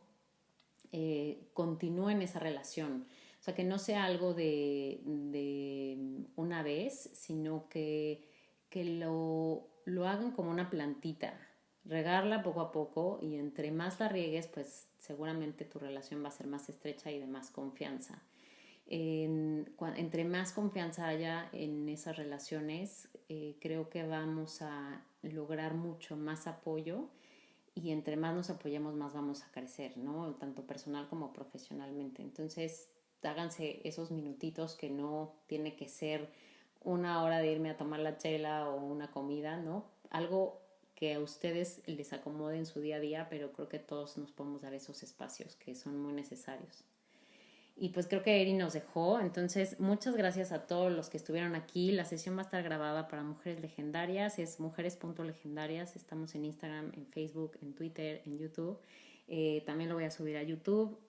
continúen esa relación. O sea, que no sea algo de una vez, sino que lo hagan como una plantita. Regarla poco a poco y entre más la riegues, pues seguramente tu relación va a ser más estrecha y de más confianza. Entre más confianza haya en esas relaciones, creo que vamos a lograr mucho más apoyo y entre más nos apoyemos más vamos a crecer, ¿no? Tanto personal como profesionalmente. Entonces, háganse esos minutitos que no tiene que ser una hora de irme a tomar la chela o una comida, ¿no? Algo que a ustedes les acomode en su día a día, pero creo que todos nos podemos dar esos espacios que son muy necesarios. Y pues creo que Eri nos dejó. Entonces, muchas gracias a todos los que estuvieron aquí. La sesión va a estar grabada para Mujeres Legendarias. Es mujeres.legendarias. Estamos en Instagram, en Facebook, en Twitter, en YouTube. También lo voy a subir a YouTube.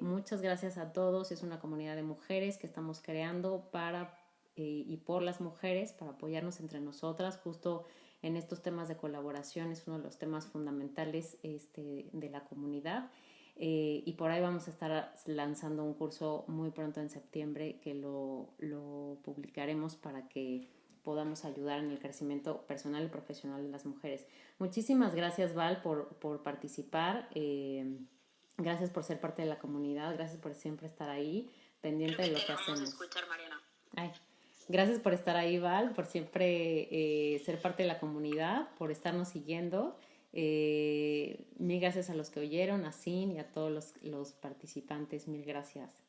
Muchas gracias a todos. Es una comunidad de mujeres que estamos creando para y por las mujeres, para apoyarnos entre nosotras. Justo en estos temas de colaboración es uno de los temas fundamentales de la comunidad. Y por ahí vamos a estar lanzando un curso muy pronto en septiembre que lo publicaremos para que podamos ayudar en el crecimiento personal y profesional de las mujeres. Muchísimas gracias, Val, por participar. Gracias por ser parte de la comunidad. Gracias por siempre estar ahí, pendiente de lo que hacemos. Vamos a escuchar, Mariana. Ay, gracias por estar ahí, Val, por siempre ser parte de la comunidad, por estarnos siguiendo. Mil gracias a los que oyeron, a Sin y a todos los participantes. Mil gracias.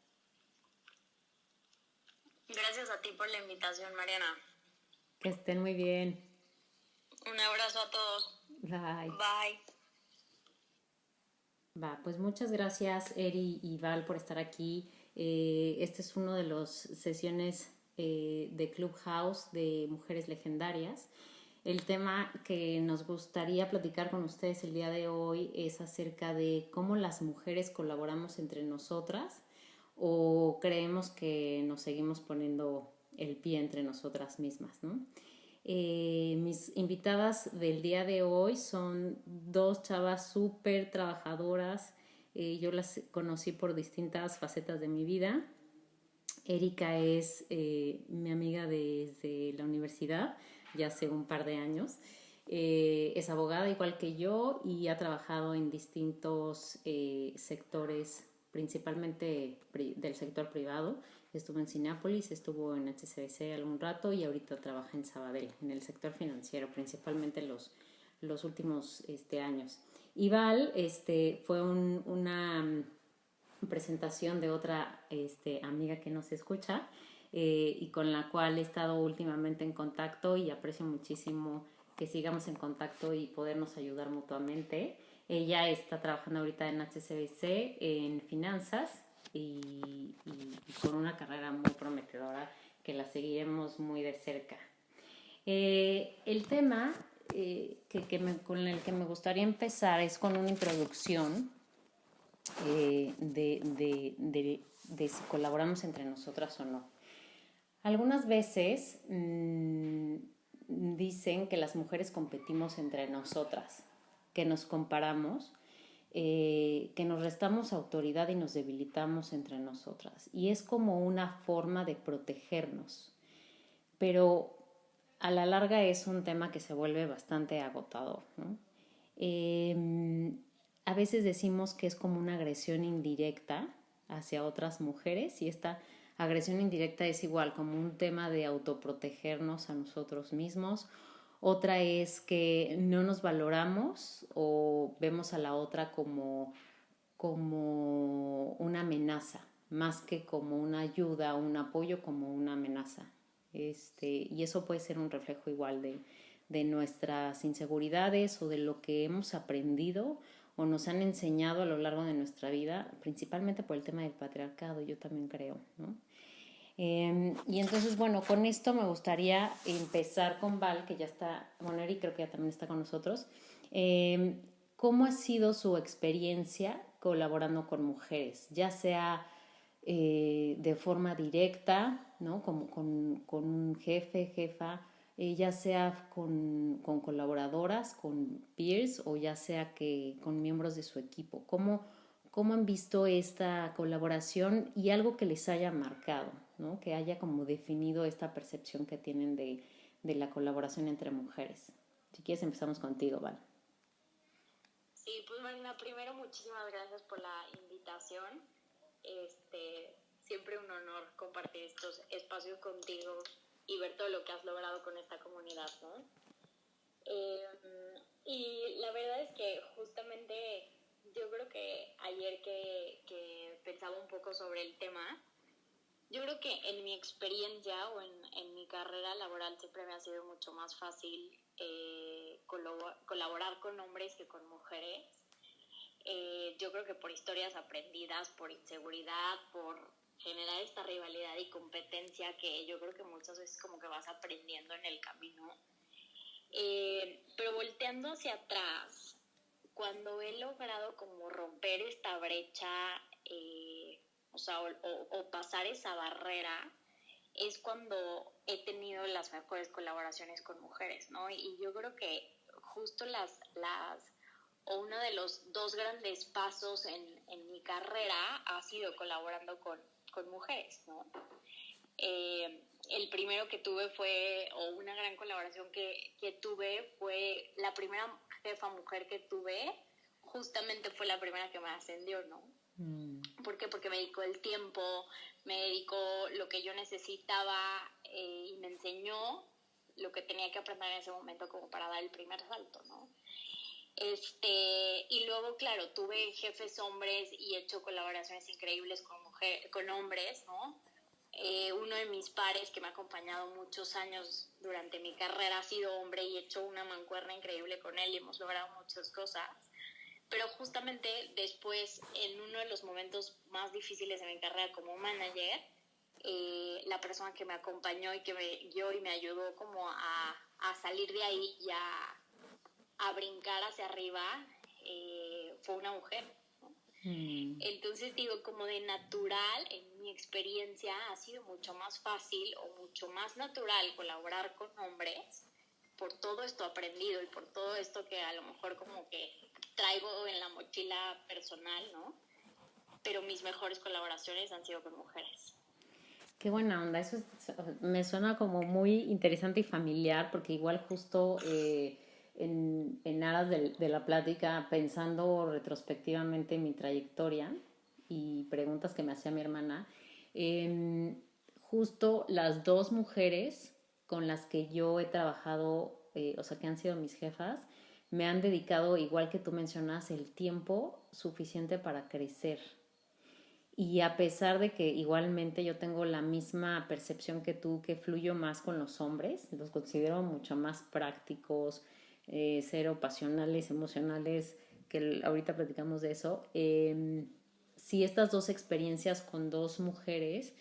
Gracias a ti por la invitación, Mariana. Que estén muy bien. Un abrazo a todos. Bye. Bye. Va, pues muchas gracias, Eri y Val, por estar aquí. Este es uno de los sesiones de Clubhouse de Mujeres Legendarias. El tema que nos gustaría platicar con ustedes el día de hoy es acerca de cómo las mujeres colaboramos entre nosotras o creemos que nos seguimos poniendo el pie entre nosotras mismas, ¿no? Mis invitadas del día de hoy son dos chavas súper trabajadoras. Yo las conocí por distintas facetas de mi vida. Erika es mi amiga desde la universidad, ya hace un par de años. Es abogada igual que yo y ha trabajado en distintos sectores, principalmente del sector privado. Estuvo en Cinépolis, estuvo en HSBC algún rato y ahorita trabaja en Sabadell, en el sector financiero, principalmente los últimos años. Y Val fue una presentación de otra amiga que nos escucha y con la cual he estado últimamente en contacto y aprecio muchísimo que sigamos en contacto y podernos ayudar mutuamente. Ella está trabajando ahorita en HSBC en finanzas y con una carrera muy prometedora que la seguiremos muy de cerca. El tema con el que me gustaría empezar es con una introducción de si colaboramos entre nosotras o no. Algunas veces dicen que las mujeres competimos entre nosotras, que nos comparamos, que nos restamos autoridad y nos debilitamos entre nosotras. Y es como una forma de protegernos. Pero a la larga es un tema que se vuelve bastante agotador, ¿no? A veces decimos que es como una agresión indirecta hacia otras mujeres y esta agresión indirecta es igual como un tema de autoprotegernos a nosotros mismos. Otra es que no nos valoramos o vemos a la otra como una amenaza, más que como una ayuda, un apoyo, como una amenaza. Y eso puede ser un reflejo igual de nuestras inseguridades o de lo que hemos aprendido o nos han enseñado a lo largo de nuestra vida, principalmente por el tema del patriarcado, yo también creo, ¿no? Y entonces, bueno, con esto me gustaría empezar con Val, que ya está, bueno, Eri creo que ya también está con nosotros. ¿Cómo ha sido su experiencia colaborando con mujeres? Ya sea de forma directa, ¿no? Como con un jefe, jefa, ya sea con colaboradoras, con peers o ya sea que con miembros de su equipo. ¿Cómo han visto esta colaboración y algo que les haya marcado, ¿no? Que haya como definido esta percepción que tienen de la colaboración entre mujeres? Si quieres empezamos contigo, Val. Sí, pues Marina, primero muchísimas gracias por la invitación. Siempre un honor compartir estos espacios contigo y ver todo lo que has logrado con esta comunidad, ¿no? Y la verdad es que justamente yo creo que ayer que pensaba un poco sobre el tema, yo creo que en mi experiencia o en mi carrera laboral siempre me ha sido mucho más fácil colaborar con hombres que con mujeres. Yo creo que por historias aprendidas, por inseguridad, por generar esta rivalidad y competencia que yo creo que muchas veces como que vas aprendiendo en el camino. Pero volteando hacia atrás, cuando he logrado como romper esta brecha, o pasar esa barrera, es cuando he tenido las mejores colaboraciones con mujeres, ¿no? Y yo creo que justo o uno de los dos grandes pasos en mi carrera ha sido colaborando con mujeres, ¿no? El primero que tuve o una gran colaboración que tuve fue la primera jefa mujer que tuve, justamente fue la primera que me ascendió, ¿no? ¿Por qué? Porque me dedicó el tiempo, me dedicó lo que yo necesitaba y me enseñó lo que tenía que aprender en ese momento como para dar el primer salto, ¿no? Y luego, claro, tuve jefes hombres y he hecho colaboraciones increíbles con hombres, ¿no? Uno de mis pares que me ha acompañado muchos años durante mi carrera ha sido hombre y he hecho una mancuerna increíble con él y hemos logrado muchas cosas. Pero justamente después, en uno de los momentos más difíciles de mi carrera como manager, la persona que me acompañó y que me guió y me ayudó como a salir de ahí y a brincar hacia arriba, fue una mujer, ¿no? Entonces digo, como de natural, en mi experiencia ha sido mucho más fácil o mucho más natural colaborar con hombres por todo esto aprendido y por todo esto que a lo mejor como que traigo en la mochila personal, ¿no? Pero mis mejores colaboraciones han sido con mujeres. Qué buena onda, me suena como muy interesante y familiar, porque igual justo en aras de la plática, pensando retrospectivamente en mi trayectoria y preguntas que me hacía mi hermana, justo las dos mujeres con las que yo he trabajado, o sea, que han sido mis jefas, me han dedicado, igual que tú mencionas, el tiempo suficiente para crecer. Y a pesar de que igualmente yo tengo la misma percepción que tú, que fluyo más con los hombres, los considero mucho más prácticos, cero pasionales, emocionales, que ahorita platicamos de eso. Sí, estas dos experiencias con dos mujeres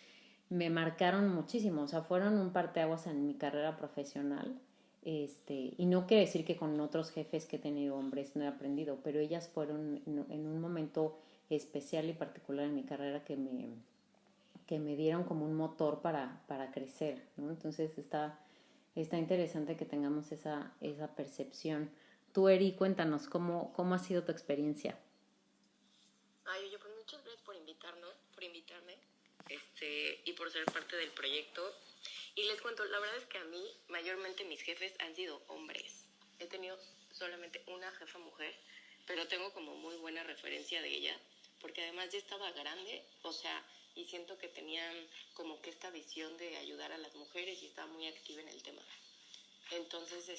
me marcaron muchísimo, o sea, fueron un parteaguas en mi carrera profesional. Y no quiere decir que con otros jefes que he tenido hombres no he aprendido, pero ellas fueron en un momento especial y particular en mi carrera que me dieron como un motor para crecer, ¿no? Entonces está interesante que tengamos esa percepción. Tú, Eri, cuéntanos, ¿cómo ha sido tu experiencia? Ay, oye, pues muchas gracias por invitarme, y por ser parte del proyecto. Y les cuento, la verdad es que a mí, mayormente mis jefes han sido hombres. He tenido solamente una jefa mujer, pero tengo como muy buena referencia de ella, porque además ya estaba grande, o sea, y siento que tenían como que esta visión de ayudar a las mujeres y estaba muy activa en el tema. Entonces,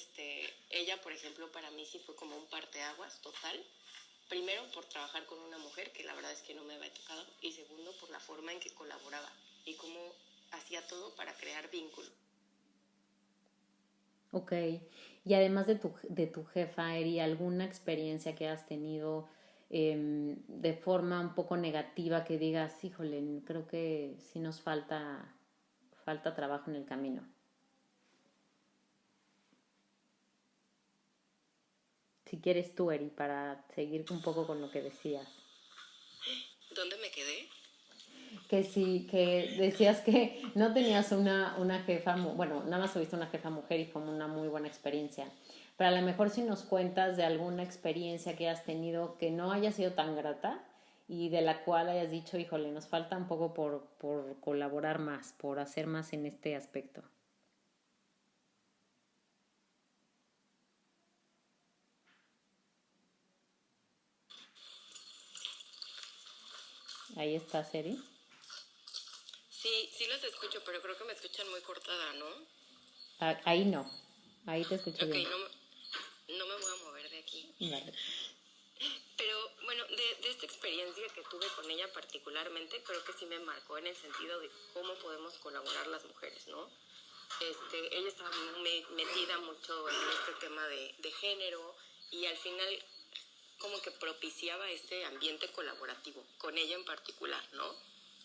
ella, por ejemplo, para mí sí fue como un parteaguas total. Primero, por trabajar con una mujer, que la verdad es que no me había tocado, y segundo, por la forma en que colaboraba y cómo hacía todo para crear vínculos. Ok, y además de tu jefa, Eri, ¿alguna experiencia que has tenido de forma un poco negativa que digas, híjole, creo que sí nos falta falta trabajo en el camino. Si quieres tú, Eri, para seguir un poco con lo que decías. ¿Dónde me quedé? Que sí, que decías que no tenías una jefa, bueno, nada más tuviste una jefa mujer y como una muy buena experiencia. Pero a lo mejor si nos cuentas de alguna experiencia que hayas tenido que no haya sido tan grata y de la cual hayas dicho, híjole, nos falta un poco por colaborar más, por hacer más en este aspecto. Ahí está, Eri. Sí los escucho, pero creo que me escuchan muy cortada, ¿no? Ahí no, ahí te escucho bien. No me voy a mover de aquí. Vale. Pero bueno, de esta experiencia que tuve con ella particularmente, creo que sí me marcó en el sentido de cómo podemos colaborar las mujeres, ¿no? Ella estaba muy metida mucho en este tema de género y al final como que propiciaba este ambiente colaborativo, con ella en particular, ¿no?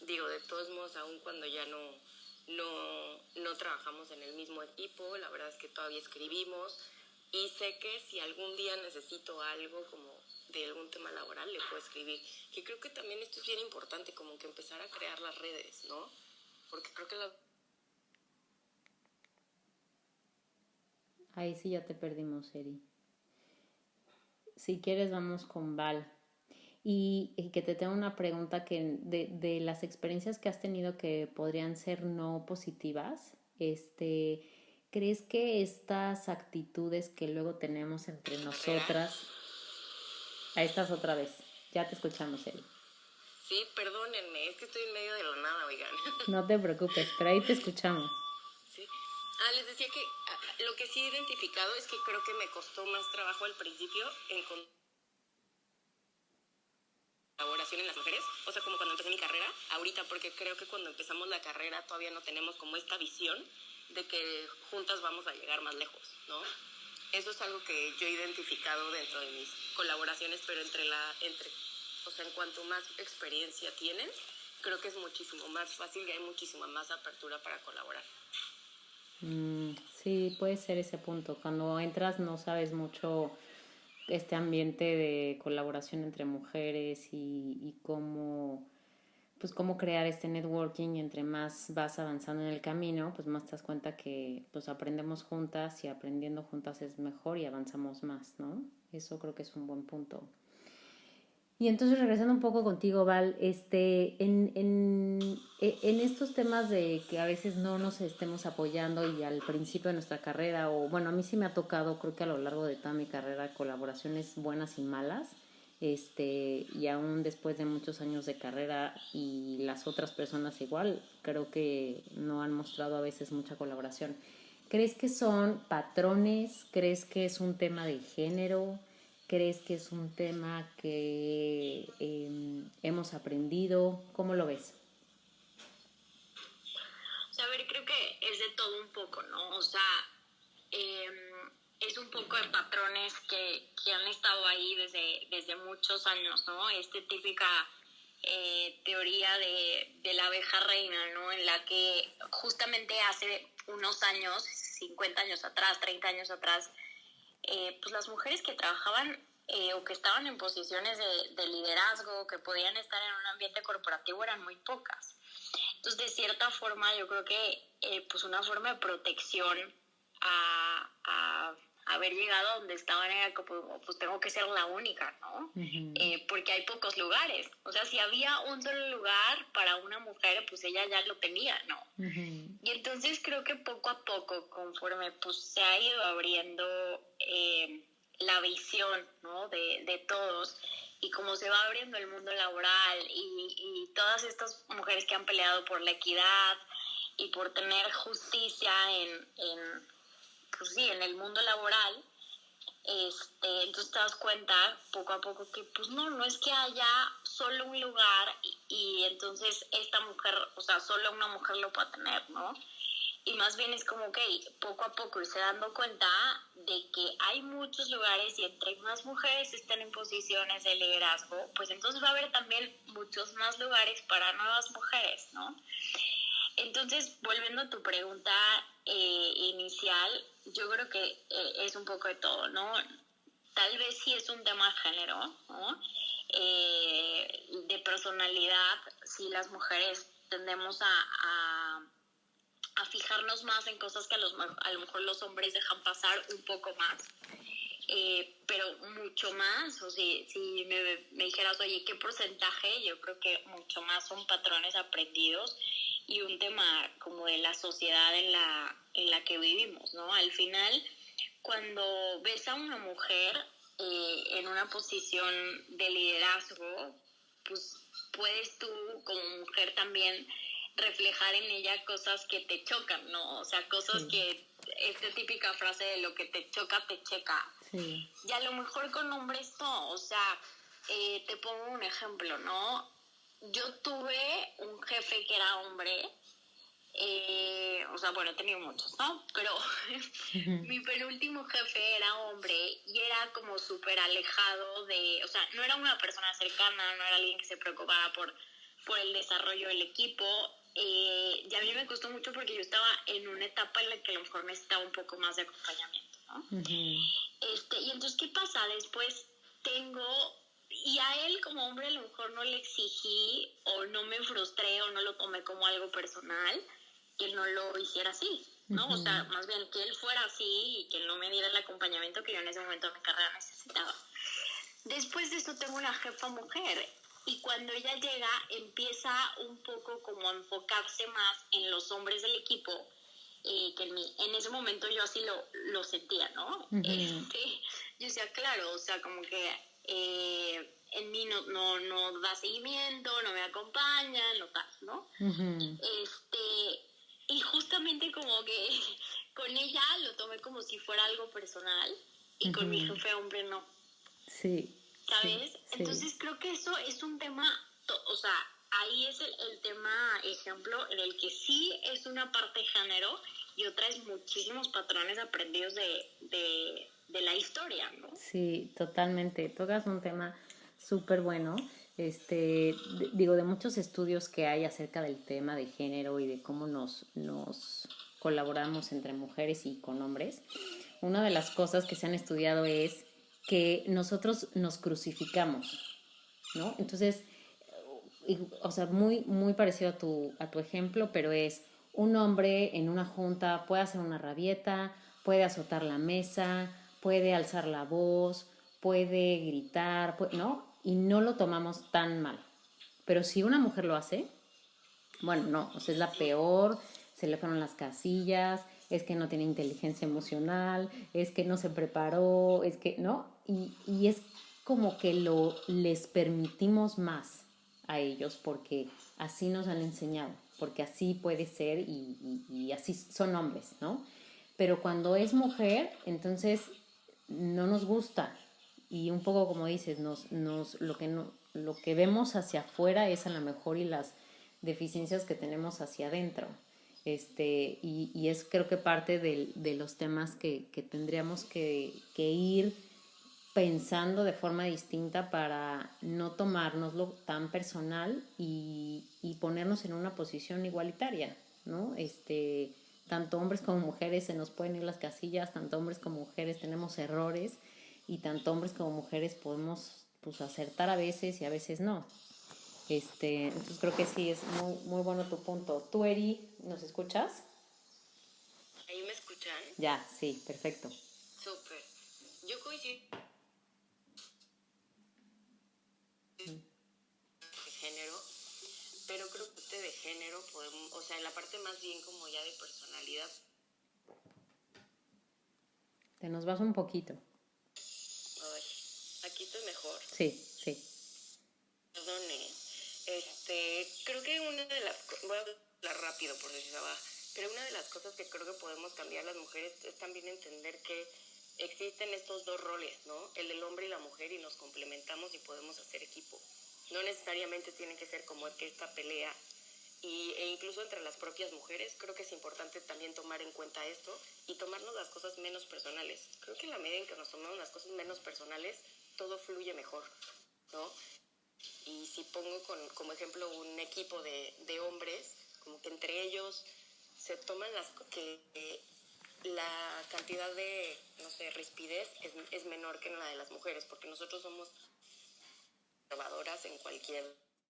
Digo, de todos modos, aún cuando ya no trabajamos en el mismo equipo, la verdad es que todavía escribimos y sé que si algún día necesito algo como de algún tema laboral, le puedo escribir. Que creo que también esto es bien importante, como que empezar a crear las redes, ¿no? Porque creo que Ahí sí ya te perdimos, Eri. Si quieres, vamos con Val. Y que te tengo una pregunta que de las experiencias que has tenido que podrían ser no positivas, ¿crees que estas actitudes que luego tenemos entre nosotras... Ahí estás otra vez. Ya te escuchamos, Eri. Sí, perdónenme, es que estoy en medio de la nada, oigan. No te preocupes, pero ahí te escuchamos. Sí. Les decía que lo que sí he identificado es que creo que me costó más trabajo al principio encontrar colaboración en las mujeres, o sea, como cuando empecé mi carrera, ahorita, porque creo que cuando empezamos la carrera todavía no tenemos como esta visión de que juntas vamos a llegar más lejos, ¿no? Eso es algo que yo he identificado dentro de mis colaboraciones, pero o sea, en cuanto más experiencia tienen, creo que es muchísimo más fácil y hay muchísima más apertura para colaborar. Sí, puede ser ese punto. Cuando entras no sabes mucho este ambiente de colaboración entre mujeres y cómo, pues cómo crear este networking y entre más vas avanzando en el camino, pues más te das cuenta que pues aprendemos juntas y aprendiendo juntas es mejor y avanzamos más, ¿no? Eso creo que es un buen punto. Y entonces regresando un poco contigo, Val, en estos temas de que a veces no nos estemos apoyando y al principio de nuestra carrera, o bueno, a mí sí me ha tocado, creo que a lo largo de toda mi carrera, colaboraciones buenas y malas, y aún después de muchos años de carrera y las otras personas igual, creo que no han mostrado a veces mucha colaboración. ¿Crees que son patrones? ¿Crees que es un tema de género? ¿Crees que es un tema que hemos aprendido? ¿Cómo lo ves? O sea, a ver, creo que es de todo un poco, ¿no? O sea, es un poco de patrones que han estado ahí desde muchos años, ¿no? Típica teoría de la abeja reina, ¿no? En la que justamente hace unos años, 50 años atrás, 30 años atrás, pues las mujeres que trabajaban o que estaban en posiciones de liderazgo, que podían estar en un ambiente corporativo, eran muy pocas. Entonces, de cierta forma, yo creo que pues una forma de protección a haber llegado a donde estaban era como, pues tengo que ser la única, ¿no? Uh-huh. Porque hay pocos lugares. O sea, si había un solo lugar para una mujer, pues ella ya lo tenía, ¿no? Uh-huh. Y entonces creo que poco a poco, conforme pues se ha ido abriendo la visión, ¿no? de todos, y como se va abriendo el mundo laboral y todas estas mujeres que han peleado por la equidad y por tener justicia pues sí, en el mundo laboral, entonces te das cuenta poco a poco que pues no es que haya solo un lugar y entonces esta mujer, o sea, solo una mujer lo pueda tener, ¿no? Y más bien es como que poco a poco irse dando cuenta de que hay muchos lugares y entre más mujeres estén en posiciones de liderazgo, pues entonces va a haber también muchos más lugares para nuevas mujeres, ¿no? Entonces, volviendo a tu pregunta inicial, yo creo que es un poco de todo, ¿no? Tal vez sí es un tema de género, ¿no? De personalidad, sí las mujeres tendemos a fijarnos más en cosas que a lo mejor los hombres dejan pasar un poco más. Pero mucho más, o si me dijeras, oye, ¿qué porcentaje? Yo creo que mucho más son patrones aprendidos y un tema como de la sociedad en la que vivimos, ¿no? Al final, cuando ves a una mujer en una posición de liderazgo, pues puedes tú como mujer también reflejar en ella cosas que te chocan, ¿no? O sea, cosas que, esta típica frase de lo que te choca, te checa. Sí. Y a lo mejor con hombres no, o sea, te pongo un ejemplo, ¿no? Yo tuve un jefe que era hombre, o sea, bueno, he tenido muchos, ¿no? Pero mi penúltimo jefe era hombre y era como súper alejado o sea, no era una persona cercana, no era alguien que se preocupara por el desarrollo del equipo. Y a mí me costó mucho porque yo estaba en una etapa en la que a lo mejor necesitaba un poco más de acompañamiento, ¿no? Y entonces, ¿qué pasa? Después y a él como hombre a lo mejor no le exigí o no me frustré o no lo tomé como algo personal, que él no lo hiciera así, ¿no? O sea, más bien que él fuera así y que él no me diera el acompañamiento que yo en ese momento de mi carrera necesitaba. Después de eso tengo una jefa mujer y cuando ella llega empieza un poco como a enfocarse más en los hombres del equipo, que en ese momento yo así lo sentía, ¿no? Yo decía, claro, o sea, como que en mí no da seguimiento, no me acompaña, no tal, ¿no? Y justamente como que con ella lo tomé como si fuera algo personal y con mi jefe hombre no. Sí. ¿Sabes? Sí. Entonces creo que eso es un tema, o sea, ahí es el tema ejemplo en el que sí es una parte género y otra es muchísimos patrones aprendidos de la historia, ¿no? Sí, totalmente. Tocas un tema súper bueno. Digo, de muchos estudios que hay acerca del tema de género y de cómo nos colaboramos entre mujeres y con hombres, una de las cosas que se han estudiado es que nosotros nos crucificamos, ¿no? Entonces, o sea, muy, muy parecido a tu ejemplo, pero es un hombre en una junta puede hacer una rabieta, puede azotar la mesa, puede alzar la voz, puede gritar, ¿no? Y no lo tomamos tan mal. Pero si una mujer lo hace, bueno, no, o sea, es la peor, se le fueron las casillas, es que no tiene inteligencia emocional, es que no se preparó, es que, ¿no? Y es como que les permitimos más a ellos porque así nos han enseñado, porque así puede ser y así son hombres, ¿no? Pero cuando es mujer, entonces no nos gusta y un poco como dices, lo que vemos hacia afuera es a lo mejor y las deficiencias que tenemos hacia adentro. Y es creo que parte de los temas que tendríamos que ir pensando de forma distinta para no tomárnoslo tan personal y ponernos en una posición igualitaria, ¿no? Tanto hombres como mujeres se nos pueden ir las casillas, tanto hombres como mujeres tenemos errores y tanto hombres como mujeres podemos pues acertar a veces y a veces no. Entonces creo que sí es muy, muy bueno tu punto. ¿Tú, Eri, nos escuchas? ¿Ahí me escuchan? Ya, sí, perfecto. Súper. Yo coincido de género, pero creo que de género podemos, o sea, en la parte más bien como ya de personalidad. Te nos vas un poquito. Ay, aquí estoy mejor. Sí, sí. Perdone. Creo que una de las voy a hablar rápido por si se va, pero una de las cosas que creo que podemos cambiar las mujeres es también entender que existen estos dos roles, ¿no? El del hombre y la mujer y nos complementamos y podemos hacer equipo. No necesariamente tiene que ser como que esta pelea e incluso entre las propias mujeres creo que es importante también tomar en cuenta esto y tomarnos las cosas menos personales. Creo que en la medida en que nos tomamos las cosas menos personales todo fluye mejor, ¿no? Y si pongo como ejemplo un equipo de hombres, como entre ellos se toman la cantidad de, no sé, rispidez es menor que en la de las mujeres, porque nosotros somos conservadoras en cualquier